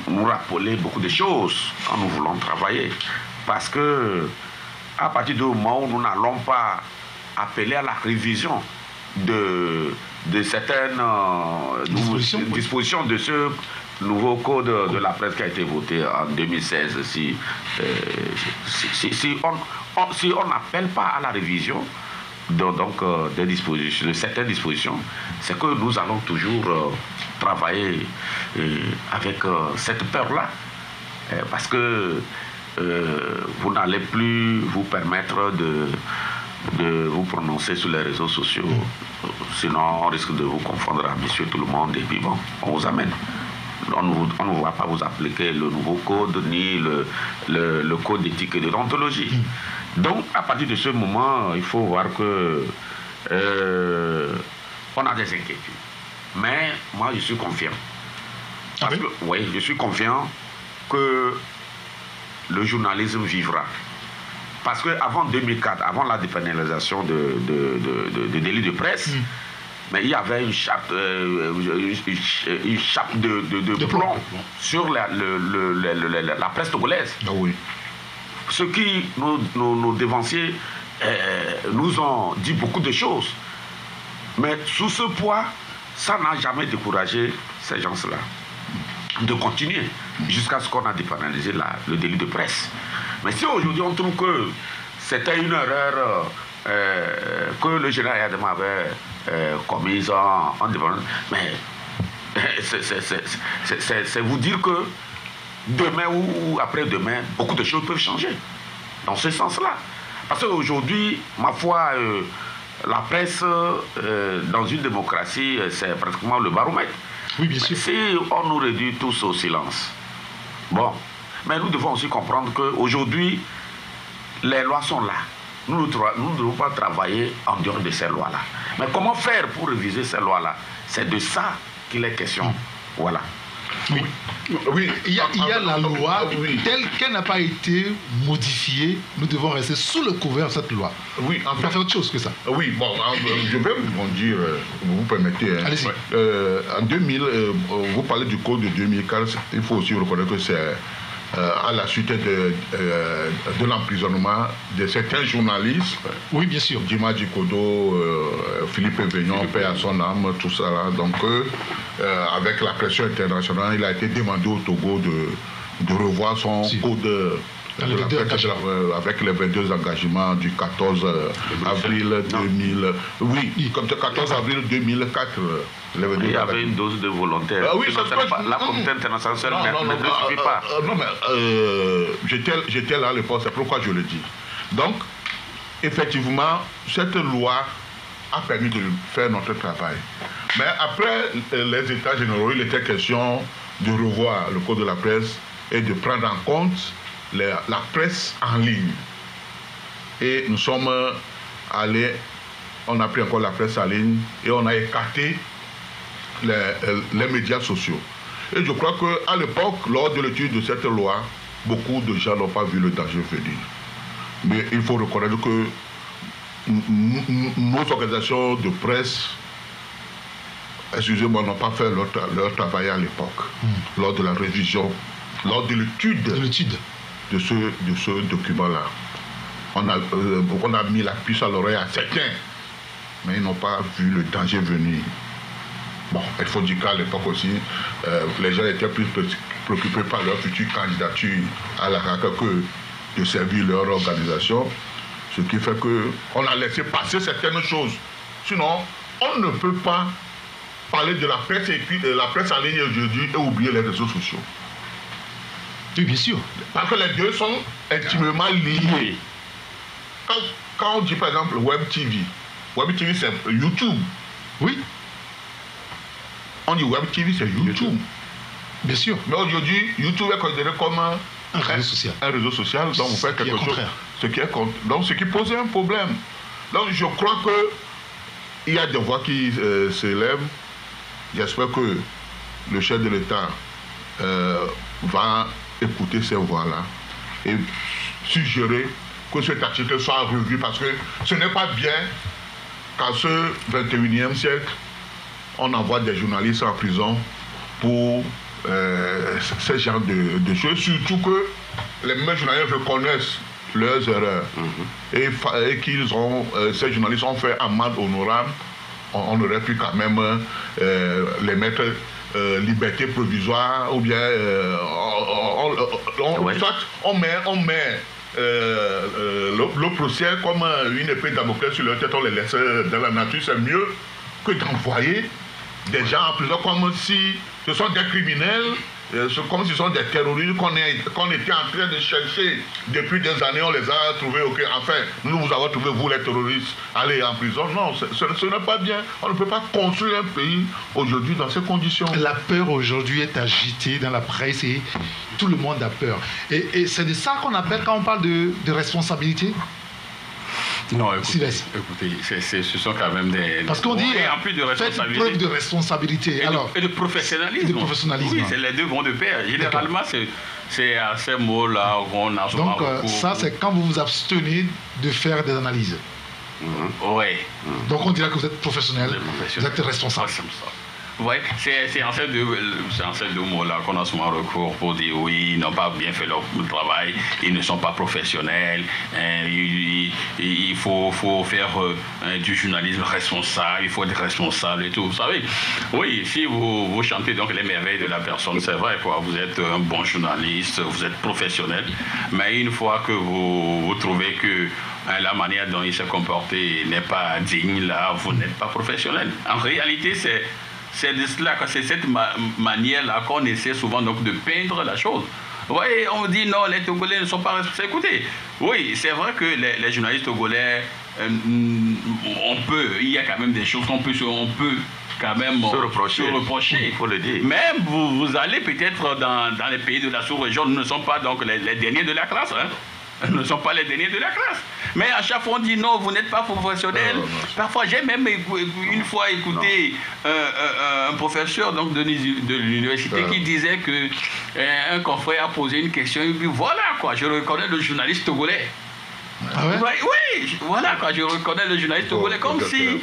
nous rappeler beaucoup de choses quand nous voulons travailler. Parce que à partir du moment où nous n'allons pas appeler à la révision de certaines dispositions de ce nouveau code de la presse qui a été voté en 2016, si on n'appelle pas à la révision de certaines dispositions, c'est que nous allons toujours travailler avec cette peur-là, parce que vous n'allez plus vous permettre de vous prononcer sur les réseaux sociaux, sinon on risque de vous confondre à monsieur tout le monde, et puis bon, on vous amène. On ne va pas vous appliquer le nouveau code ni le code d'éthique et de déontologie. Donc, à partir de ce moment, il faut voir que on a des inquiétudes. Mais moi, je suis confiant. Parce que, oui, je suis confiant que le journalisme vivra. Parce qu'avant 2004, avant la dépénalisation de délits de presse, mais il y avait une chape de plomb sur la presse togolaise. Ah oui. Ce qui, nos dévanciers nous ont dit beaucoup de choses. Mais sous ce poids, ça n'a jamais découragé ces gens-là de continuer jusqu'à ce qu'on a dépénalisé le délit de presse. Mais si aujourd'hui on trouve que c'était une erreur que le général Adama avait commise en défense, mais c'est vous dire que demain ou après-demain, beaucoup de choses peuvent changer dans ce sens-là. Parce qu'aujourd'hui, ma foi, la presse dans une démocratie, c'est pratiquement le baromètre. Oui, bien sûr. Si on nous réduit tous au silence, bon, mais nous devons aussi comprendre qu'aujourd'hui, les lois sont là. Nous ne devons pas travailler en dehors de ces lois-là. Mais comment faire pour réviser ces lois-là? C'est de ça qu'il est question. Voilà. Oui. Oui. Il y a la loi telle qu'elle n'a pas été modifiée. Nous devons rester sous le couvert de cette loi. Oui, on peut faire autre chose que ça. Oui, bon, je vais vous dire, vous permettez. Hein. Allez-y. En 2000, vous parlez du code de 2004, il faut aussi reconnaître que c'est à la suite de l'emprisonnement de certains journalistes. Oui, bien sûr. Dima Dikodo, Philippe Vignon, paix à son âme, tout ça. Là. Donc, avec la pression internationale, il a été demandé au Togo de revoir son code avec les 22 engagements du 14 avril 2000. Oui, comme le 14 avril 2004. Il y avait une dose de volontaire. Oui, la communauté internationale ne suffit pas. Non, mais j'étais là à l'époque, c'est pourquoi je le dis. Donc, effectivement, cette loi a permis de faire notre travail. Mais après les États généraux, il était question de revoir le code de la presse et de prendre en compte la presse en ligne. Et nous sommes allés, on a pris encore la presse en ligne et on a écarté les médias sociaux. Et je crois qu'à l'époque, lors de l'étude de cette loi, beaucoup de gens n'ont pas vu le danger venir. Mais il faut reconnaître que nos organisations de presse, excusez-moi, n'ont pas fait leur travail à l'époque, lors de la révision, lors de l'étude de ce document-là. On a mis la puce à l'oreille à certains, mais ils n'ont pas vu le danger venir. Bon, il faut dire qu'à l'époque aussi, les gens étaient plus préoccupés par leur future candidature à la RAC que de servir leur organisation, ce qui fait qu'on a laissé passer certaines choses. Sinon, on ne peut pas parler de la presse écrite, de la presse en ligne aujourd'hui et oublier les réseaux sociaux. Oui, bien sûr. Parce que les deux sont intimement liés. Quand on dit par exemple Web TV c'est YouTube. Oui. On dit Web TV, c'est YouTube. Bien sûr. Mais aujourd'hui, YouTube est considéré comme un réseau social. Un réseau social, donc vous faites quelque chose. Donc ce qui pose un problème. Donc je crois qu'il y a des voix qui s'élèvent. J'espère que le chef de l'État va écouter ces voix-là et suggérer que cet article soit revu, parce que ce n'est pas bien qu'à ce 21e siècle, on envoie des journalistes en prison pour ce genre de choses, surtout que les mêmes journalistes reconnaissent leurs erreurs et qu'ils ont, ces journalistes ont fait amende honorable. On aurait pu quand même les mettre liberté provisoire, ou bien on met le procès comme une épée de Damoclès sur leur tête, on les laisse dans la nature. C'est mieux que d'envoyer des gens en prison comme si ce sont des criminels, comme si ce sont des terroristes qu'on était en train de chercher depuis des années. On les a trouvés, ok, enfin, nous vous avons trouvé, vous les terroristes, allez en prison. Non, ce n'est pas bien. On ne peut pas construire un pays aujourd'hui dans ces conditions. La peur aujourd'hui est agitée dans la presse et tout le monde a peur. Et c'est de ça qu'on appelle quand on parle de responsabilité. Non, écoutez, ce sont quand même des... Parce qu'on dit, en plus de responsabilité, preuve de responsabilité. Et de professionnalisme. Et de professionnalisme. Oui, les deux vont de pair. Généralement, c'est à ces mots-là qu'on a souvent recours. Donc, ça, c'est quand vous vous abstenez de faire des analyses. Oui. Donc, on dirait que vous êtes professionnel, vous êtes responsable. Oui, c'est en ces deux mots-là qu'on a souvent recours pour dire oui, ils n'ont pas bien fait leur travail, ils ne sont pas professionnels, il faut faire du journalisme responsable, il faut être responsable et tout. Vous savez, oui, si vous chantez donc les merveilles de la personne, c'est vrai, quoi, vous êtes un bon journaliste, vous êtes professionnel, mais une fois que vous trouvez que la manière dont il s'est comporté n'est pas digne, là, vous n'êtes pas professionnel. En réalité, c'est de cela, c'est cette manière-là qu'on essaie souvent donc de peindre la chose. Vous voyez, on dit non, les Togolais ne sont pas responsables. Écoutez, oui, c'est vrai que les journalistes togolais, il y a quand même des choses qu'on peut quand même se reprocher, il faut le dire. Mais vous allez peut-être dans les pays de la sous-région, nous ne sommes pas donc les derniers de la classe, hein. Nous ne sommes pas les derniers de la classe. Mais à chaque fois, on dit non, vous n'êtes pas professionnel. Parfois, j'ai même une fois écouté un professeur donc, de l'université qui disait qu'un confrère a posé une question. Il dit voilà, quoi, je reconnais le journaliste togolais. Ah ouais? Oui, voilà, quoi, je reconnais le journaliste togolais comme si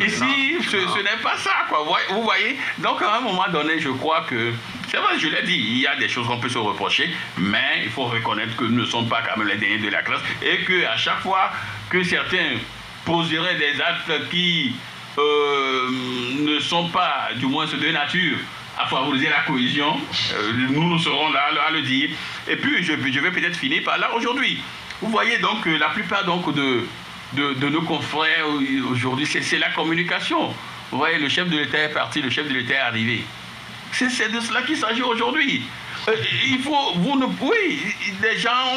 ici, ce n'est pas ça, quoi. Vous voyez? Donc, à un moment donné, je crois que, c'est vrai, je l'ai dit, il y a des choses qu'on peut se reprocher, mais il faut reconnaître que nous ne sommes pas quand même les derniers de la classe et qu'à chaque fois que certains poseraient des actes qui ne sont pas, du moins, de nature à favoriser la cohésion, nous serons là à le dire. Et puis, je vais peut-être finir par là aujourd'hui. Vous voyez donc la plupart donc, de nos confrères aujourd'hui, c'est la communication. Vous voyez, le chef de l'État est parti, le chef de l'État est arrivé. C'est de cela qu'il s'agit aujourd'hui. Il faut, oui, les gens...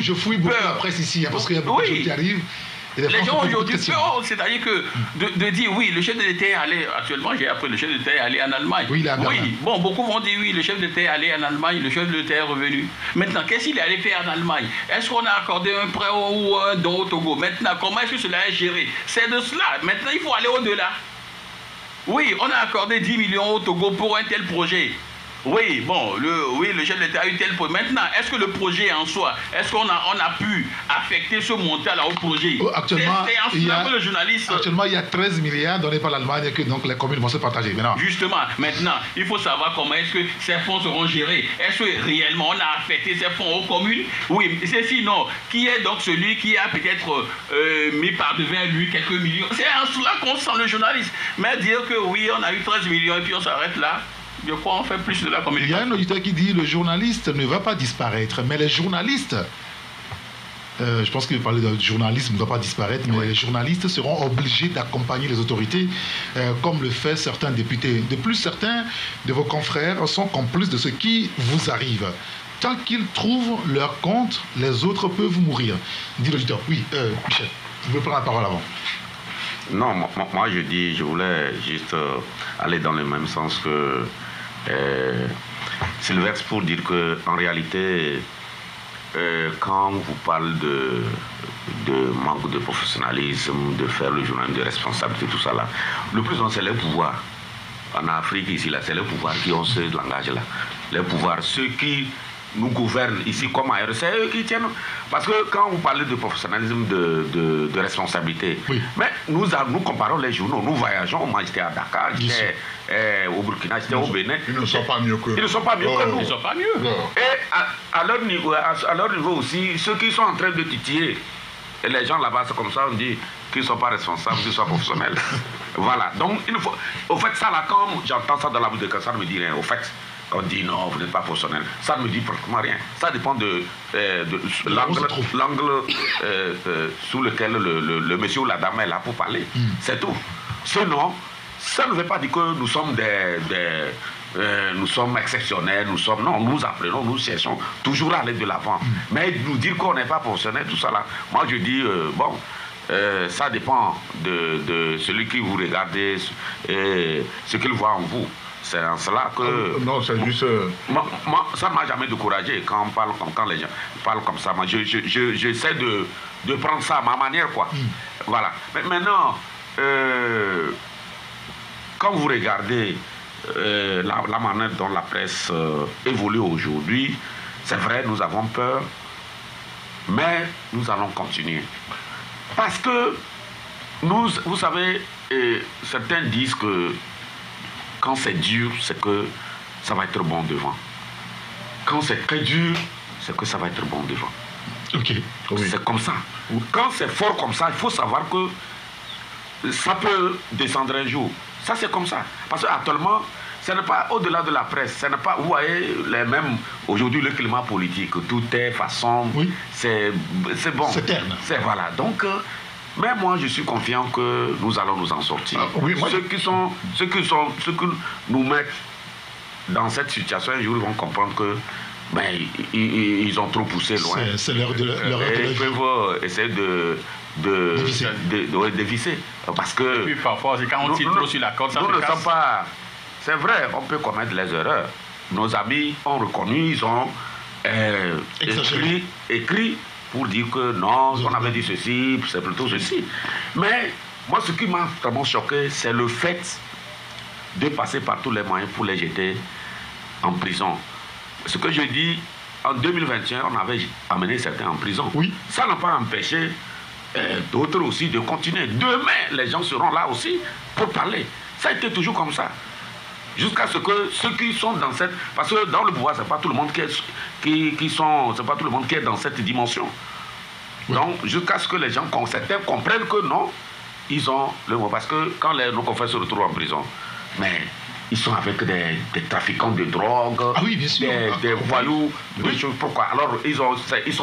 Je fouille beaucoup la presse ici, hein, parce qu'il y a beaucoup de choses qui arrivent. Les gens aujourd'hui, c'est-à-dire que de dire oui, le chef de l'État est allé, actuellement j'ai appris, le chef de l'État est allé en Allemagne. Oui, bon, beaucoup vont dire oui, le chef de l'État est allé en Allemagne, le chef de l'État est revenu. Maintenant, qu'est-ce qu'il est allé faire en Allemagne? Est-ce qu'on a accordé un prêt ou un don au Togo? Maintenant, comment est-ce que cela est géré? C'est de cela. Maintenant, il faut aller au-delà. Oui, on a accordé 10 millions au Togo pour un tel projet. Oui, bon, le chef de l'État a eu tel projet. Maintenant, est-ce que le projet en soi, est-ce qu'on a pu affecter ce montant-là au projet? Actuellement, il y a 13 milliards donnés par l'Allemagne et que donc les communes vont se partager. Justement, maintenant, il faut savoir comment est-ce que ces fonds seront gérés. Est-ce que réellement on a affecté ces fonds aux communes? Oui, c'est sinon, qui est donc celui qui a peut-être mis par devant lui quelques millions? C'est en cela qu'on sent le journaliste. Mais dire que oui, on a eu 13 millions et puis on s'arrête là. Je crois qu'on fait plus de la communication. Il y a un auditeur qui dit le journaliste ne va pas disparaître, mais les journalistes, je pense qu'il parlait de journalisme ne va pas disparaître, mais les journalistes seront obligés d'accompagner les autorités, comme le fait certains députés. De plus, certains de vos confrères sont complices de ce qui vous arrive. Tant qu'ils trouvent leur compte, les autres peuvent mourir. Dit l'auditeur. Oui, Michel, vous pouvez prendre la parole avant. Non, moi je voulais juste aller dans le même sens que Sylvestre pour dire qu'en réalité, quand on vous parle de manque de professionnalisme, de faire le journal de responsabilité, tout ça là, le plus souvent c'est le pouvoir. En Afrique, ici, là, c'est le pouvoir qui ont ce langage-là. Le pouvoir, ceux qui nous gouvernent ici comme ailleurs, c'est eux qui tiennent. Parce que quand vous parlez de professionnalisme, de responsabilité, oui. Mais nous comparons les journaux, nous voyageons, moi j'étais à Dakar, j'étais au Burkina, j'étais au Bénin. Ils ne sont pas mieux que nous. Ils ne sont pas mieux que nous. Ils ne sont pas mieux. Et à leur niveau aussi, ceux qui sont en train de titiller, et les gens là-bas, c'est comme ça, on dit qu'ils ne sont pas responsables, qu'ils soient professionnels. Voilà. Donc, il faut. Au fait, ça là, quand j'entends ça dans la bouche de quelqu'un, ça ne me dit rien. Au fait, quand on dit non, vous n'êtes pas professionnel, ça ne me dit pratiquement rien. Ça dépend de l'angle sous lequel le monsieur ou la dame est là pour parler. C'est tout. Sinon, ça ne veut pas dire que nous sommes nous sommes exceptionnels, non, nous apprenons, nous cherchons toujours à aller de l'avant. Mais nous dire qu'on n'est pas professionnel, tout ça là, moi je dis, ça dépend de celui qui vous regarde et ce qu'il voit en vous. C'est en cela que... non, c'est juste... Moi, ça ne m'a jamais découragé quand on parle quand les gens parlent comme ça. Moi, j'essaie de prendre ça à ma manière, quoi. Voilà. Mais maintenant, quand vous regardez la manière dont la presse évolue aujourd'hui, c'est vrai, nous avons peur, mais nous allons continuer. Parce que, vous savez, certains disent que quand c'est dur, c'est que ça va être bon devant. Quand c'est très dur, c'est que ça va être bon devant. Ok. Oui. C'est comme ça. Quand c'est fort comme ça, il faut savoir que ça peut descendre un jour. Ça, c'est comme ça. Parce qu'actuellement, ce n'est pas au-delà de la presse. Ce n'est pas, vous voyez, les mêmes, aujourd'hui, le climat politique, tout est façon, oui. C'est bon. C'est terne. C'est voilà. Donc, mais moi, je suis confiant que nous allons nous en sortir. Oui, ceux qui nous mettent dans cette situation, un jour, ils vont comprendre que ils ont trop poussé loin. C'est l'heure de la ils peuvent essayer de dévisser. Parce que... Et puis parfois, c'est quand on tire trop sur la corde, ça se casse. Nous ne sommes pas... C'est vrai, on peut commettre les erreurs. Nos amis ont reconnu, ils ont écrit pour dire que non, on avait dit ceci, c'est plutôt ceci. Mais moi, ce qui m'a vraiment choqué, c'est le fait de passer par tous les moyens pour les jeter en prison. Ce que je dis, en 2021, on avait amené certains en prison. Oui. Ça n'a pas empêché d'autres aussi de continuer. Demain, les gens seront là aussi pour parler. Ça a été toujours comme ça. Jusqu'à ce que ceux qui sont dans cette... Parce que dans le pouvoir, ce n'est pas tout le monde c'est pas tout le monde qui est dans cette dimension. Oui. Donc, jusqu'à ce que les gens, certains comprennent que non, ils ont le mot. Parce que quand nos confrères se retrouvent en prison, mais ils sont avec des trafiquants de drogue, oui, bien sûr. des voyous, des choses. Pourquoi? Alors, ils sont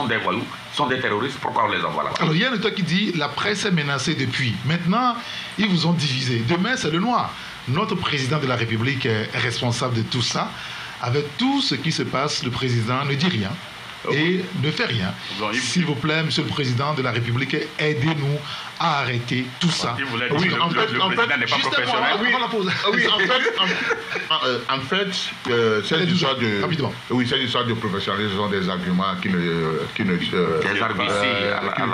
des voyous, ils sont des terroristes, pourquoi on les envoie là-bas? Alors, il y a un État qui dit la presse est menacée depuis. Maintenant, ils vous ont divisé. Demain, c'est le noir. Notre président de la République est responsable de tout ça. Avec tout ce qui se passe, le président ne dit rien et ne fait rien. S'il vous plaît, Monsieur le Président de la République, aidez-nous à arrêter tout ça. Oui, en fait, le président n'est pas professionnel. En fait, cette histoire de professionnalisme, ce sont des arguments qui ne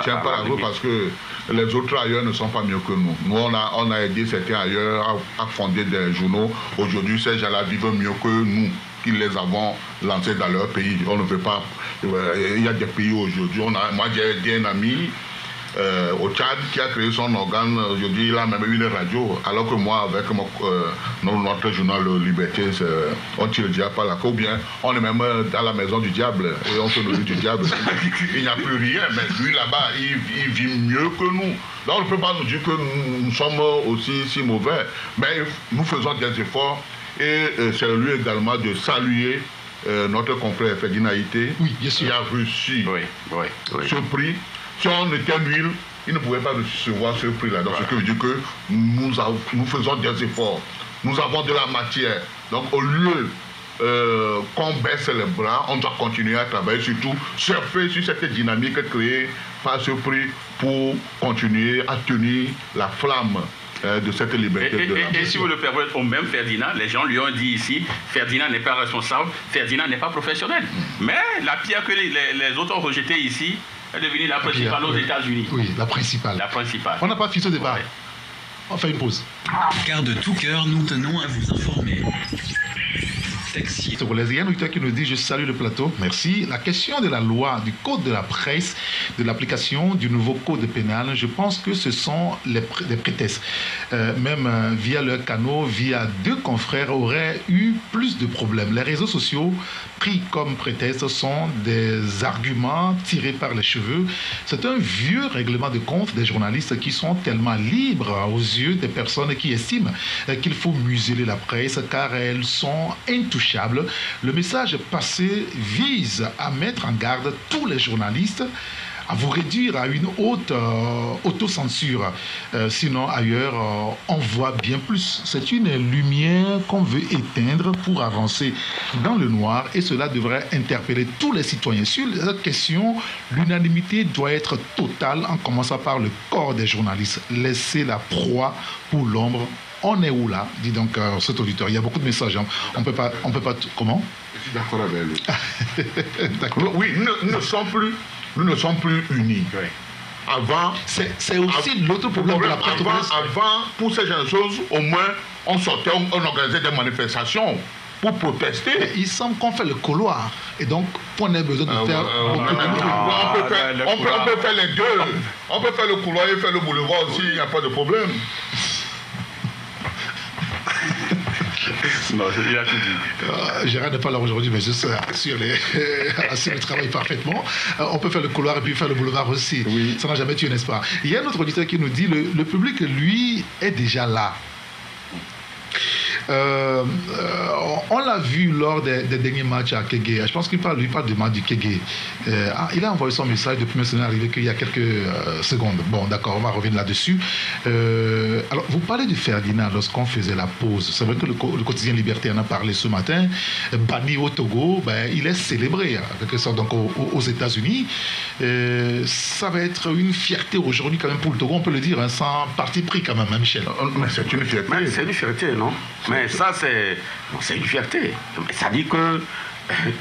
tiennent pas la route parce que les autres ailleurs ne sont pas mieux que nous. Nous, on a aidé certains ailleurs à fonder des journaux. Aujourd'hui, ces gens-là vivent mieux que nous, qui les avons lancés dans leur pays. On ne peut pas... Il y a des pays aujourd'hui. Moi, j'ai aidé un ami au Tchad qui a créé son organe. Aujourd'hui, il a même une radio. Alors que moi, avec notre journal Liberté, on tire le diable par la queue. Ou bien, on est même dans la maison du diable et on se nourrit du diable. Il n'y a plus rien. Mais lui, là-bas, il vit mieux que nous. Donc, on ne peut pas nous dire que nous sommes aussi si mauvais. Mais nous faisons des efforts. Et c'est lui également de saluer notre confrère Ferdinand Haïté, qui a reçu ce prix. Si on était nul, il ne pouvait pas recevoir ce prix-là. Donc, ce qui veut dire que nous faisons des efforts. Nous avons de la matière. Donc, au lieu qu'on baisse les bras, on doit continuer à travailler, surtout surfer sur cette dynamique créée par ce prix pour continuer à tenir la flamme de cette liberté. Et si vous le permettez, au même Ferdinand, les gens lui ont dit ici, Ferdinand n'est pas responsable, Ferdinand n'est pas professionnel. Mais la pierre que les autres ont rejetée ici est devenue la principale aux États-Unis. Oui, la principale. La principale. On n'a pas fini ce débat. Ouais. On fait une pause. Car de tout cœur, nous tenons à vous informer. Taxi. Il y a un auditeur qui nous dit, je salue le plateau, merci. La question de la loi, du code de la presse, de l'application du nouveau code pénal, je pense que ce sont des prétextes. Même via leurs canaux, via 2 confrères, auraient eu plus de problèmes. Les réseaux sociaux, pris comme prétexte, sont des arguments tirés par les cheveux. C'est un vieux règlement de compte des journalistes qui sont tellement libres aux yeux des personnes qui estiment qu'il faut museler la presse car elles sont intouchables. Le message passé vise à mettre en garde tous les journalistes à vous réduire à une haute autocensure. Sinon, ailleurs, on voit bien plus. C'est une lumière qu'on veut éteindre pour avancer dans le noir et cela devrait interpeller tous les citoyens. Sur cette question, l'unanimité doit être totale en commençant par le corps des journalistes. Laisser la proie pour l'ombre. On est où là, dit donc cet auditeur. Il y a beaucoup de messages. Hein. On peut pas. Comment? Je suis d'accord avec lui. D'accord. Oui, nous ne sommes plus unis. Oui. Avant. C'est aussi l'autre problème de la presse. Avant, pour ces gens choses, au moins, on sortait, on organisait des manifestations pour protester. Mais il semble qu'on fait le couloir. Et donc, on a besoin de faire beaucoup de on peut faire les deux. On peut faire le couloir et faire le boulevard aussi, il n'y a pas de problème. Non, il a tout dit. Gérard n'est pas là aujourd'hui, mais je assure le travail parfaitement. On peut faire le couloir et puis faire le boulevard aussi. Oui. Ça n'a jamais tué, n'est-ce pas? Il y a un autre auditeur qui nous dit le public, lui, est déjà là. On l'a vu lors des derniers matchs à Kégué. Je pense qu'il parle du match du Kégué. Il a envoyé son message depuis maintenant, c'est arrivé qu'il y a quelques secondes. Bon, d'accord, on va revenir là-dessus. Alors, vous parlez de Ferdinand lorsqu'on faisait la pause. C'est vrai que le quotidien Liberté en a parlé ce matin. Banni au Togo, il est célébré, en quelque sorte, donc aux États-Unis. Ça va être une fierté aujourd'hui, quand même, pour le Togo, on peut le dire, hein, sans parti pris, quand même, hein, Michel. Mais c'est une fierté. Mais c'est une fierté, non? Mais ça, c'est une fierté. Ça dit que,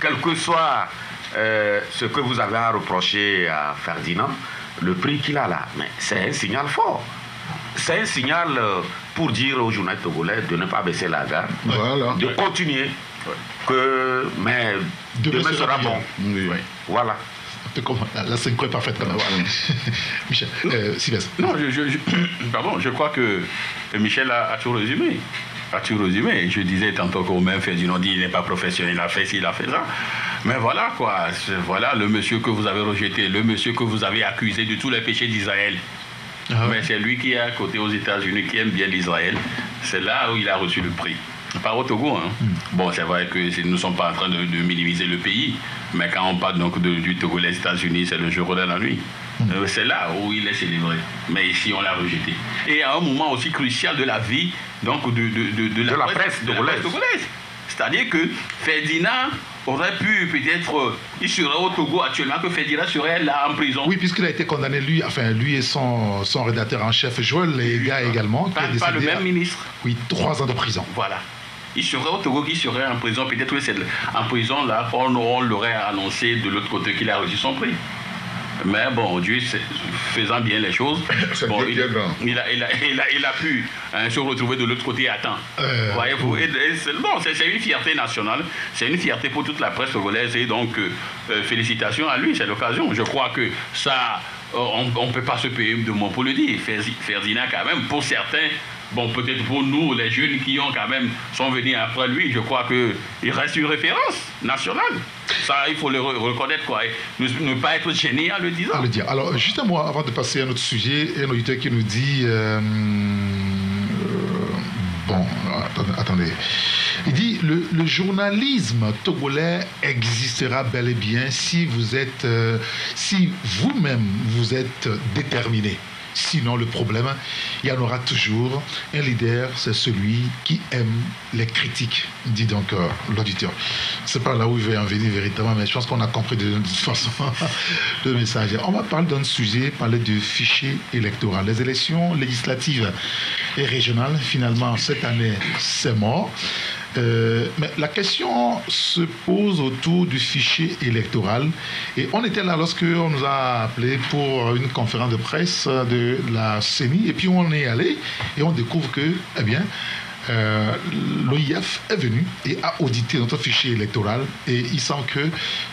quel que soit ce que vous avez à reprocher à Ferdinand, le prix qu'il a là, mais c'est un signal fort. C'est un signal pour dire aux journalistes togolais de ne pas baisser la garde, voilà, de continuer, mais demain sera bon. Oui. Voilà. La synchro est parfaite quand même. Michel, Sylvestre. Non, je crois que Michel a tout résumé. Je disais tantôt qu'au même Ferdinand dit il n'est pas professionnel, il a fait ci, il a fait ça. Mais voilà quoi, voilà le monsieur que vous avez rejeté, le monsieur que vous avez accusé de tous les péchés d'Israël. Mais c'est lui qui est à côté aux États-Unis, qui aime bien l'Israël. C'est là où il a reçu le prix. Pas au Togo, hein. Bon, c'est vrai que nous ne sommes pas en train de minimiser le pays, mais quand on parle donc du Togo, les États-Unis, c'est le jour de la nuit. C'est là où il est célébré. Mais ici, on l'a rejeté. Et à un moment aussi crucial de la vie donc de la presse togolaise. C'est-à-dire que Ferdinand aurait pu peut-être, il serait au Togo actuellement, que Ferdinand serait là en prison. Oui, puisqu'il a été condamné, lui et son rédacteur en chef, Joël Lega également. Pas le même ministre. Oui, 3 ans de prison. Voilà. Il serait au Togo, qui serait en prison. Peut-être que c'est en prison, là, on l'aurait annoncé de l'autre côté qu'il a reçu son prix. Mais bon, Dieu faisant bien les choses, bon, il a pu se retrouver de l'autre côté à temps. Voyez-vous, c'est une fierté nationale, c'est une fierté pour toute la presse togolaise et donc félicitations à lui, c'est l'occasion. Je crois que ça, on ne peut pas se payer de mots pour le dire. Ferdinand quand même, pour certains, bon, peut-être pour nous, les jeunes qui sont venus après lui, je crois qu'il reste une référence nationale. Ça, il faut le reconnaître, quoi. Et ne pas être gêné en le disant. À le dire. Alors, juste un mot avant de passer à un autre sujet, un auditeur qui nous dit... attendez. Il dit, le journalisme togolais existera bel et bien si vous-même vous êtes déterminé. Sinon, le problème, il y en aura toujours. Un leader, c'est celui qui aime les critiques, dit donc l'auditeur. C'est pas là où il veut en venir véritablement, mais je pense qu'on a compris de toute façon le message. On va parler d'un sujet, parler du fichier électoral. Les élections législatives et régionales, finalement, cette année, c'est mort. Mais la question se pose autour du fichier électoral. Et on était là lorsque on nous a appelé pour une conférence de presse de la CENI. Et puis on est allé et on découvre que, eh bien, l'OIF est venu et a audité notre fichier électoral et il semble que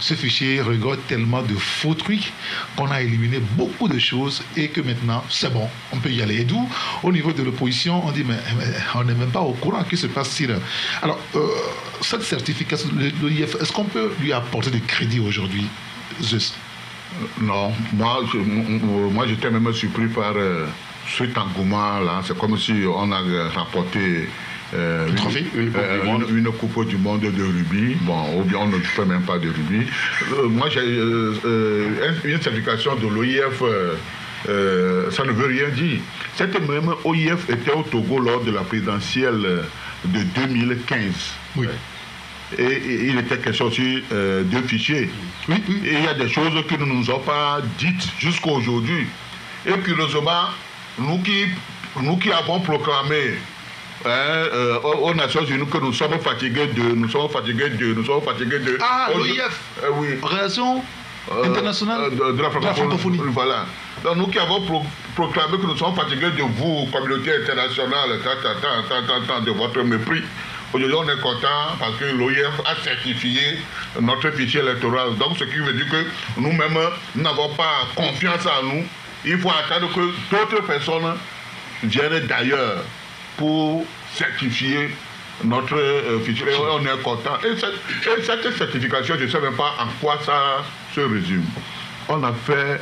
ce fichier regorge tellement de faux trucs qu'on a éliminé beaucoup de choses et que maintenant c'est bon, on peut y aller. Et d'où, au niveau de l'opposition, on dit mais on n'est même pas au courant que se passe-t-il. Alors, cette certification de l'OIF, est-ce qu'on peut lui apporter du crédit aujourd'hui, Zeus? Non, moi j'étais même surpris par cet engouement là. C'est comme si on a rapporté une coupe du monde de rugby. Bon, ou bien on ne fait même pas de rugby. Moi j'ai une certification de l'OIF. Ça ne veut rien dire. Cette même OIF était au Togo lors de la présidentielle de 2015. Oui. Et il était question aussi de fichiers. Oui. Et il y a des choses que nous ne nous avons pas dites jusqu'à aujourd'hui. Et curieusement, nous qui avons proclamé aux Nations Unies que nous sommes fatigués de... Ah, l'OIF, oui. Relation internationale de la francophonie. Voilà. Donc nous qui avons proclamé que nous sommes fatigués de vous, communauté internationale, de votre mépris. Aujourd'hui, on est content parce que l'OIF a certifié notre fichier électoral. Donc, ce qui veut dire que nous-mêmes, nous n'avons pas confiance en nous. Il faut attendre que d'autres personnes viennent d'ailleurs pour certifier notre fichier. On est content. Et cette certification, je ne sais même pas en quoi ça se résume. On a fait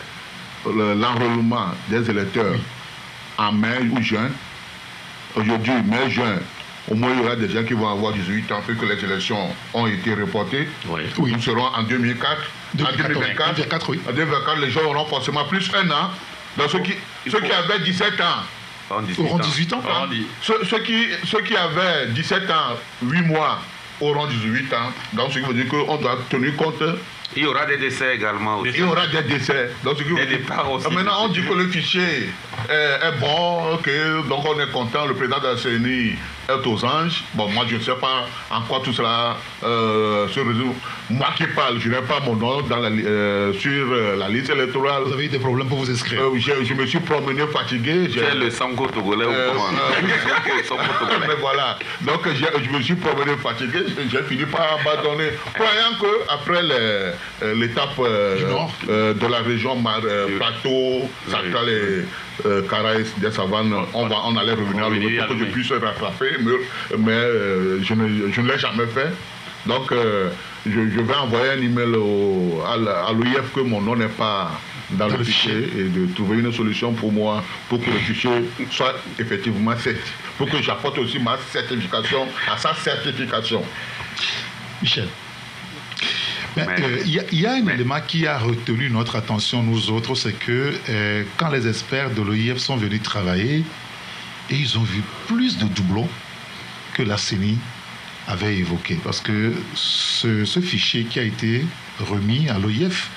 l'enrôlement des électeurs en mai ou juin. Aujourd'hui, mai, juin. Au moins, il y aura des gens qui vont avoir 18 ans, puisque les élections ont été reportées. Oui. Nous serons en 2004. En 2024, oui. En 2024, les gens auront forcément plus un an. Donc, ceux qui avaient 17 ans auront 18 ans. Ceux qui avaient 17 ans, 8 mois, auront 18 ans. Donc, ce qui veut dire qu'on doit tenir compte. Il y aura des décès également aussi. Il y aura des décès. Donc, maintenant, on dit que le fichier est bon, donc on est content, le président de la CENI est aux anges. Bon, moi, je ne sais pas en quoi tout cela se résume. Moi qui parle, je n'ai pas mon nom sur la liste électorale. Vous avez eu des problèmes pour vous inscrire? Je me suis promené fatigué. C'est le Sango togolais ou comment? Mais voilà. Donc, je me suis promené fatigué. J'ai fini par abandonner. Croyant qu'après l'étape de la région Plateau, Sakal et Caraïs, des Savanes, on allait revenir pour que je puisse rattraper, mais je ne l'ai jamais fait. Donc, je vais envoyer un email à l'OIF que mon nom n'est pas dans le fichier et de trouver une solution pour moi, pour que le fichier soit effectivement certifié, pour que j'apporte aussi ma certification à sa certification. Michel. Il y a un élément qui a retenu notre attention, nous autres, c'est que quand les experts de l'OIF sont venus travailler, et ils ont vu plus de doublons que la CENI avait évoqué. Parce que ce fichier qui a été remis à l'OIF,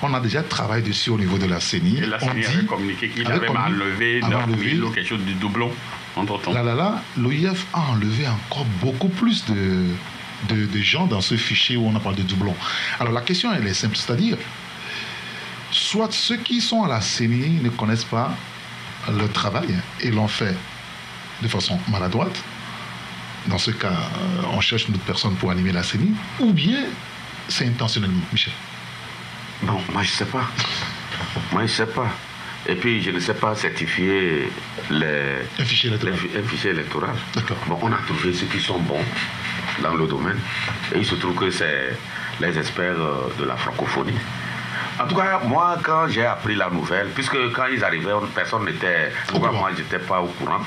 on a déjà travaillé dessus au niveau de la CENI. Et la CENI avait communiqué qu'il avait enlevé 9 000 ou quelque chose de doublon entre-temps. L'OIF a enlevé encore beaucoup plus de gens dans ce fichier où on a parlé de doublons. Alors la question, elle est simple, c'est-à-dire, soit ceux qui sont à la CENI ne connaissent pas le travail et l'ont fait de façon maladroite. Dans ce cas, on cherche une autre personne pour animer la CENI, ou bien c'est intentionnellement, Michel? Non, moi je ne sais pas. Et puis je ne sais pas certifier un fichier électoral. D'accord. Bon, on a trouvé ceux qui sont bons dans le domaine. Et il se trouve que c'est les experts de la francophonie. En tout cas, moi, quand j'ai appris la nouvelle, puisque quand ils arrivaient, personne n'était... Moi, je n'étais pas au courant.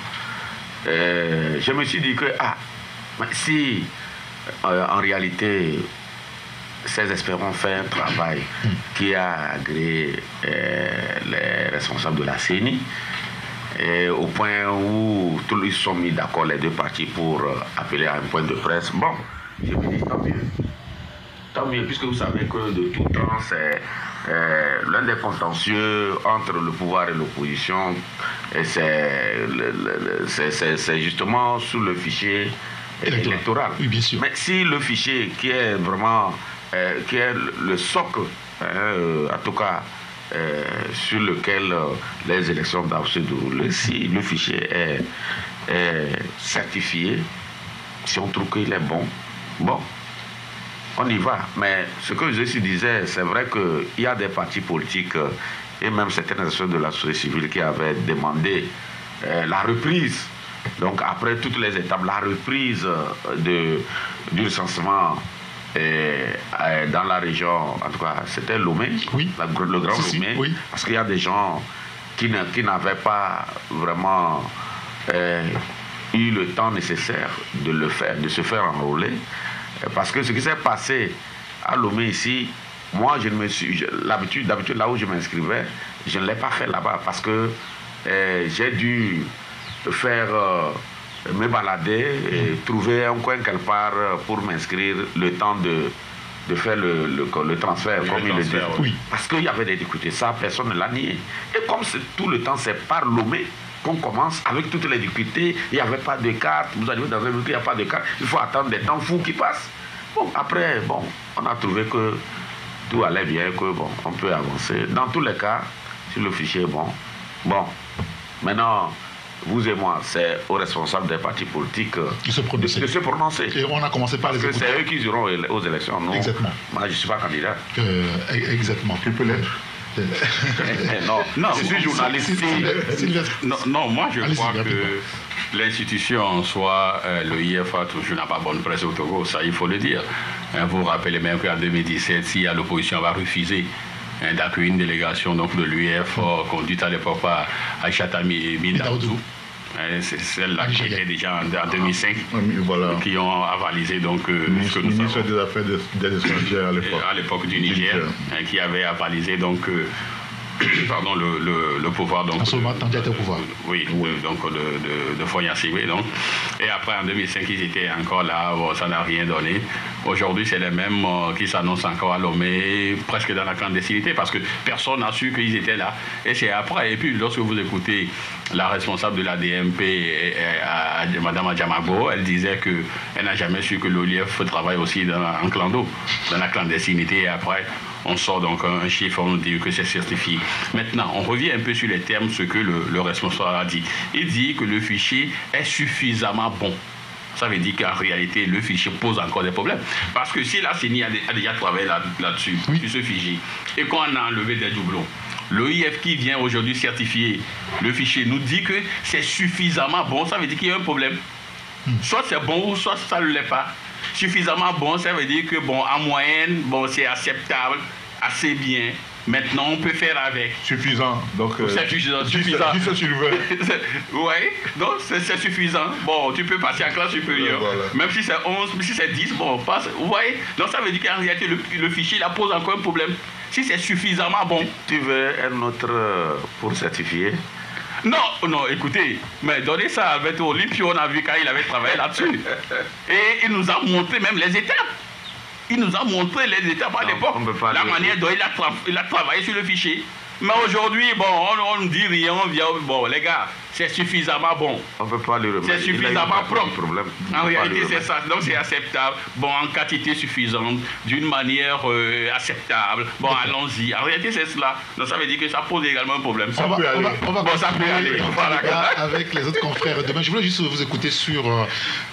Je me suis dit que, si en réalité, ces experts ont fait un travail qui a agréé les responsables de la CENI, et au point où tous ils sont mis d'accord, les deux parties, pour appeler à un point de presse. Bon, je me dis tant mieux. Tant mieux, puisque vous savez que de tout temps, c'est l'un des contentieux entre le pouvoir et l'opposition, et c'est justement sur le fichier électoral. Oui, bien sûr. Mais si le fichier qui est vraiment qui est le socle, en tout cas sur lequel les élections doivent se dérouler, si le fichier est certifié, si on trouve qu'il est bon, on y va. Mais ce que je disais, c'est vrai qu'il y a des partis politiques et même certaines associations de la société civile qui avaient demandé la reprise. Donc après toutes les étapes, la reprise du recensement dans la région, en tout cas c'était Lomé, oui. Le Grand Lomé, oui. Parce qu'il y a des gens qui n'avaient pas vraiment eu le temps nécessaire de le faire, de se faire enrôler. Parce que ce qui s'est passé à Lomé ici, moi je ne me suis d'habitude là où je m'inscrivais, je ne l'ai pas fait là-bas parce que j'ai dû faire me balader et trouver un coin quelque part pour m'inscrire le temps de faire le transfert, comme il le dit. Oui. Parce qu'il y avait des difficultés, ça personne ne l'a nié. Et comme tout le temps c'est par Lomé qu'on commence avec toutes les difficultés, il n'y avait pas de carte, vous arrivez dans un lieu, il n'y a pas de carte, il faut attendre des temps fous qui passent. Bon, après, on a trouvé que tout allait bien, que on peut avancer. Dans tous les cas, si le fichier est bon, maintenant, vous et moi, c'est aux responsables des partis politiques de se prononcer. Et on a commencé par les écouter. Parce que c'est eux qui iront aux élections. Non. Exactement. Moi, je ne suis pas candidat. Exactement. Tu peux l'être. Non, je suis journaliste. Non, moi je crois que l'institution en soi, le IFA, toujours n'a pas bonne presse au Togo, ça il faut le dire. Vous vous rappelez même qu'en 2017, si l'opposition va refuser d'accueillir une délégation donc, de l'UEF conduite à l'époque par Aïchata Midaoudou. C'est celle-là qui était déjà en 2005, voilà. Qui ont avalisé donc ce que nous ministre des Affaires des étrangères à l'époque du Niger, qui avait avalisé donc pardon, le pouvoir donc de Fonya Sibé donc. Et après en 2005 ils étaient encore là, ça n'a rien donné. Aujourd'hui c'est les mêmes qui s'annoncent encore à Lomé, presque dans la clandestinité, parce que personne n'a su qu'ils étaient là. Et c'est après, et puis lorsque vous écoutez la responsable de la DMP, Madame Adjamabo, elle disait qu'elle n'a jamais su que l'OLIEF travaille aussi en clando, dans la clandestinité, et après on sort donc un chiffre, on nous dit que c'est certifié. Maintenant, on revient un peu sur les termes, ce que le responsable a dit. Il dit que le fichier est suffisamment bon. Ça veut dire qu'en réalité, le fichier pose encore des problèmes. Parce que si la CENI a déjà travaillé là-dessus, sur ce fichier, et qu'on a enlevé des doublons, l'OIF qui vient aujourd'hui certifier le fichier nous dit que c'est suffisamment bon, ça veut dire qu'il y a un problème. Soit c'est bon ou soit ça ne l'est pas. Suffisamment bon, ça veut dire que en moyenne, c'est acceptable, assez bien. Maintenant, on peut faire avec. Suffisant. Donc, c'est suffisant. Oui, donc c'est suffisant. Bon, tu peux passer en classe supérieure. Voilà. Même si c'est 11, si c'est 10, passe. Vous voyez? Donc ça veut dire qu'en réalité, le fichier, là, pose encore un problème. Si c'est suffisamment bon. Tu veux un autre pour certifier? Non, écoutez, mais donnez ça à Alberto Olympio, on a vu quand il avait travaillé là-dessus. Et il nous a montré même les étapes. Il nous a montré les étapes à l'époque, la manière dont il a travaillé sur le fichier. Mais aujourd'hui, on ne dit rien, on vient, les gars, c'est suffisamment bon. On ne peut pas le remettre. C'est suffisamment propre. En réalité, c'est ça. Donc, c'est acceptable. En quantité suffisante, d'une manière acceptable. Allons-y. En réalité, c'est cela. Donc, ça veut dire que ça pose également un problème. Ça peut aller. Voilà. Avec les autres confrères demain. Je voulais juste vous écouter sur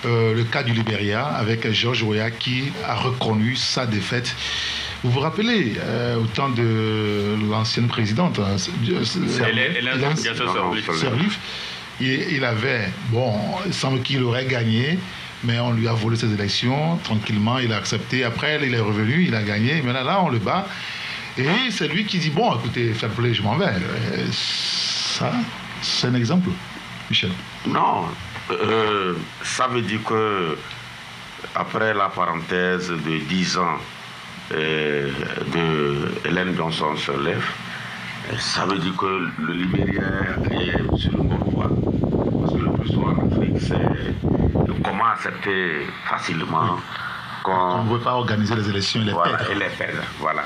le cas du Libéria, avec George Weah qui a reconnu sa défaite. Vous vous rappelez, au temps de l'ancienne présidente, Sirleaf, il avait, il semble qu'il aurait gagné, mais on lui a volé ses élections, tranquillement, il a accepté. Après, il est revenu, il a gagné, mais là, on le bat. Et c'est lui qui dit, écoutez, fair play, je m'en vais. Ça, c'est un exemple, Michel. Non, ça veut dire que, après la parenthèse de 10 ans, de Ellen Johnson Sirleaf, ça veut dire que le Libéria est sur le bon voie. Parce que le plus souvent en Afrique, c'est comment accepter facilement qu'on ne veut pas organiser les élections et les perdre. Et les perdre. Voilà.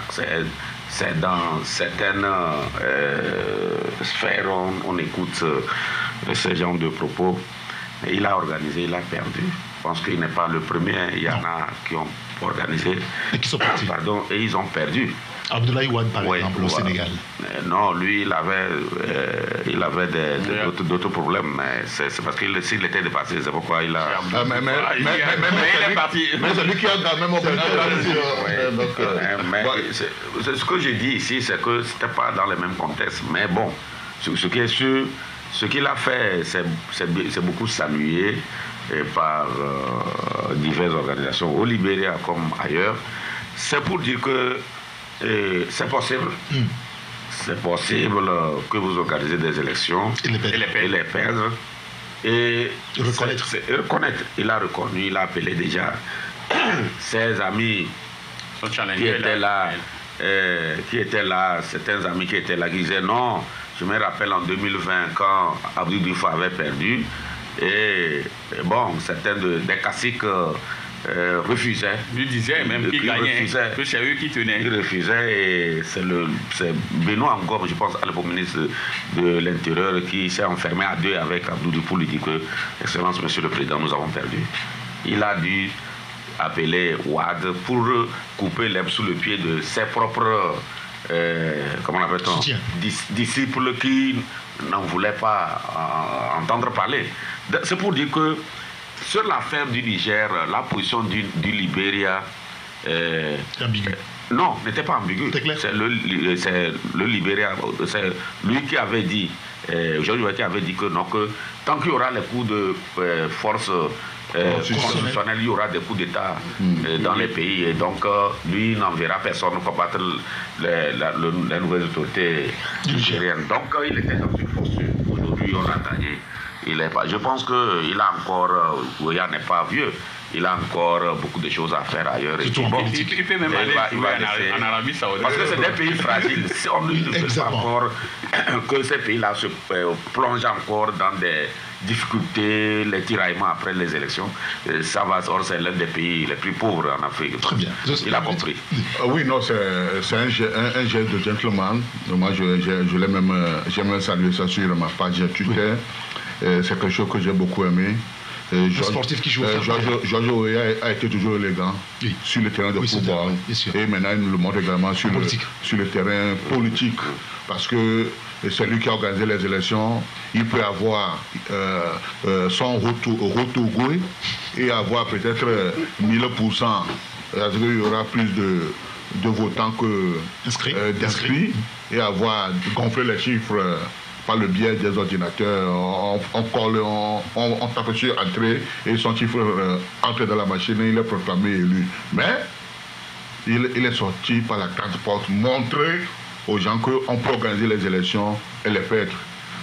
C'est dans certaines sphères, on écoute ce genre de propos. Il a organisé, il a perdu. Je pense qu'il n'est pas le premier. Il y en a qui ont organisé. Et qui sont partis. Pardon, et ils ont perdu. Abdoulaye Wade, par exemple, au Sénégal. Non, lui, il avait d'autres problèmes. Mais c'est parce qu'il était dépassé. C'est pourquoi il a... Mais il est parti. Mais c'est lui qui a quand même organisé. Ce que j'ai dit ici, c'est que ce n'était pas dans le même contexte. Mais bon, ce qui est sûr, ce qu'il a fait, c'est beaucoup salué par diverses organisations, au Libéria comme ailleurs. C'est pour dire que c'est possible. C'est possible que vous organisez des élections et les perdre. Et reconnaître. Il a reconnu, il a appelé déjà ses amis qui étaient là, certains amis qui étaient là, qui disaient non. Je me rappelle en 2020 quand Abdou Diouf avait perdu. Et bon, certains des caciques refusaient. Lui disait même qu'il gagnait, que c'est eux qui tenaient. Ils refusaient et c'est Benoît Ngom, je pense, à l'époque ministre de l'Intérieur, qui s'est enfermé à deux avec Abdou Diouf pour lui dire que, Excellence, Monsieur le Président, nous avons perdu. Il a dû appeler Wade pour couper l'herbe sous le pied de ses propres comment on appelle-t-on, disciples qui n'en voulaient pas entendre parler. C'est pour dire que sur l'affaire du Niger, la position du Libéria ambiguë. Non, n'était pas ambiguë. C'est le Libéria, c'est lui qui avait dit, Georges Weah avait dit que non, que tant qu'il y aura les coups de force constitutionnelle, il y aura des coups d'État dans les pays, et donc lui n'enverra personne combattre les nouvelles autorités nigériennes. Donc il était dans une posture. Aujourd'hui, on a gagné. Je pense qu'il a encore, Weah n'est pas vieux, il a encore beaucoup de choses à faire ailleurs. Il peut même aller en Arabie Saoudite. Parce que c'est des pays fragiles. Si on ne veut pas encore que ces pays-là se plongent encore dans des difficultés, les tiraillements après les élections, ça va. Or, c'est l'un des pays les plus pauvres en Afrique. Très bien. Il a compris. Oui, non, c'est un geste de gentleman. Moi, j'aimerais saluer ça sur ma page Twitter. C'est quelque chose que j'ai beaucoup aimé. Sportif qui joue Georges Weah a été toujours élégant sur le terrain de football. Et maintenant, il nous le montre également sur le terrain politique. Parce que c'est lui qui a organisé les élections. Il peut avoir son retour et avoir peut-être 1000%. Parce qu'il y aura plus de votants que d'inscrits. Et avoir gonflé les chiffres par le biais des ordinateurs, on tape sur entrée et son chiffre entre dans la machine et il est proclamé élu. Mais il est sorti par la grande porte, montrer aux gens qu'on peut organiser les élections et les perdre.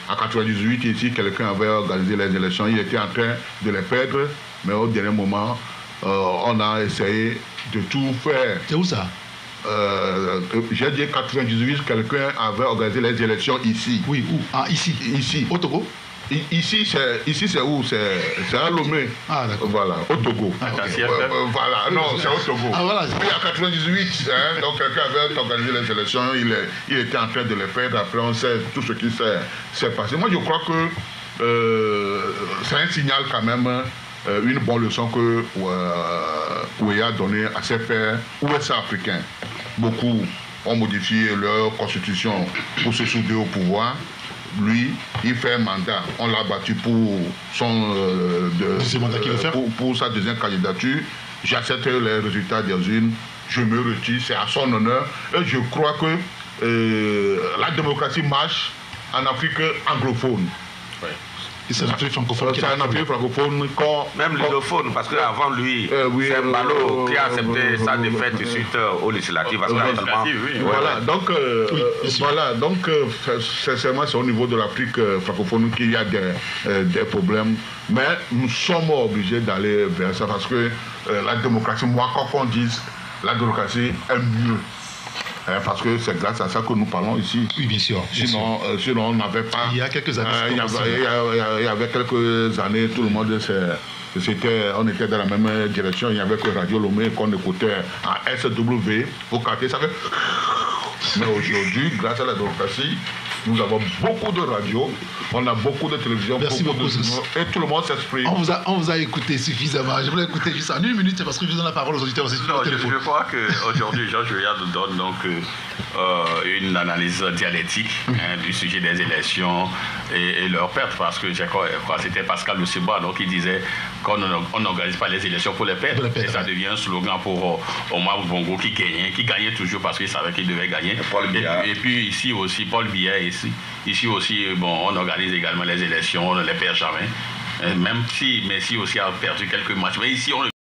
En 1998, ici, quelqu'un avait organisé les élections, il était en train de les perdre, mais au dernier moment, on a essayé de tout faire. C'est où ça? J'ai dit 98, quelqu'un avait organisé les élections ici. Oui, où? Ah, ici. Ici. Au Togo? Ici, c'est où? C'est à Lomé. Ah, d'accord. Voilà, au Togo. Voilà, non, c'est au Togo. Ah, voilà. Oui, en 98, donc quelqu'un avait organisé les élections, il était en train de les perdre. Après, on sait tout ce qui s'est passé. Moi, je crois que c'est un signal quand même. Une bonne leçon que Weah a donnée à ses pairs ouest-africains. Beaucoup ont modifié leur constitution pour se souder au pouvoir. Lui, il fait un mandat. On l'a battu pour pour sa deuxième candidature. J'accepte les résultats des urnes. Je me retire. C'est à son honneur. Et je crois que la démocratie marche en Afrique anglophone. Ouais. Et c'est un Afrique francophone. C'est un Afrique francophone. Même lusophone, parce qu'avant lui, c'est Mbalo qui a accepté sa défaite suite aux législatives. Voilà, donc sincèrement, c'est au niveau de l'Afrique francophone qu'il y a des problèmes. Mais nous sommes obligés d'aller vers ça parce que la démocratie, moi, quand on dit la démocratie est mieux. Parce que c'est grâce à ça que nous parlons ici. Oui, bien sûr. Sinon, on n'avait pas... Il y a quelques années, il y avait quelques années, tout le monde... on était dans la même direction. Il n'y avait que Radio Lomé qu'on écoutait en SW. Pour quartier, ça fait... Mais aujourd'hui, grâce à la démocratie, nous avons beaucoup de radios, on a beaucoup de télévision, merci beaucoup de journaux, et tout le monde s'exprime. On vous a écouté suffisamment. Je voulais écouter juste en une minute parce que je vous donne la parole aux auditeurs aussi. Non, je crois qu'aujourd'hui, Georges Weah nous donne donc une analyse dialectique du sujet des élections et leur perte, parce que je crois c'était Pascal Le Seba donc il disait qu'on n'organise pas les élections pour les perdre. Et ça devient un slogan pour Omar Bongo qui gagnait toujours parce qu'il savait qu'il devait gagner. Et puis ici aussi, Paul Biya, ici aussi, bon, on organise également les élections, on ne les perd jamais. Même si Messi aussi a perdu quelques matchs. Mais ici, on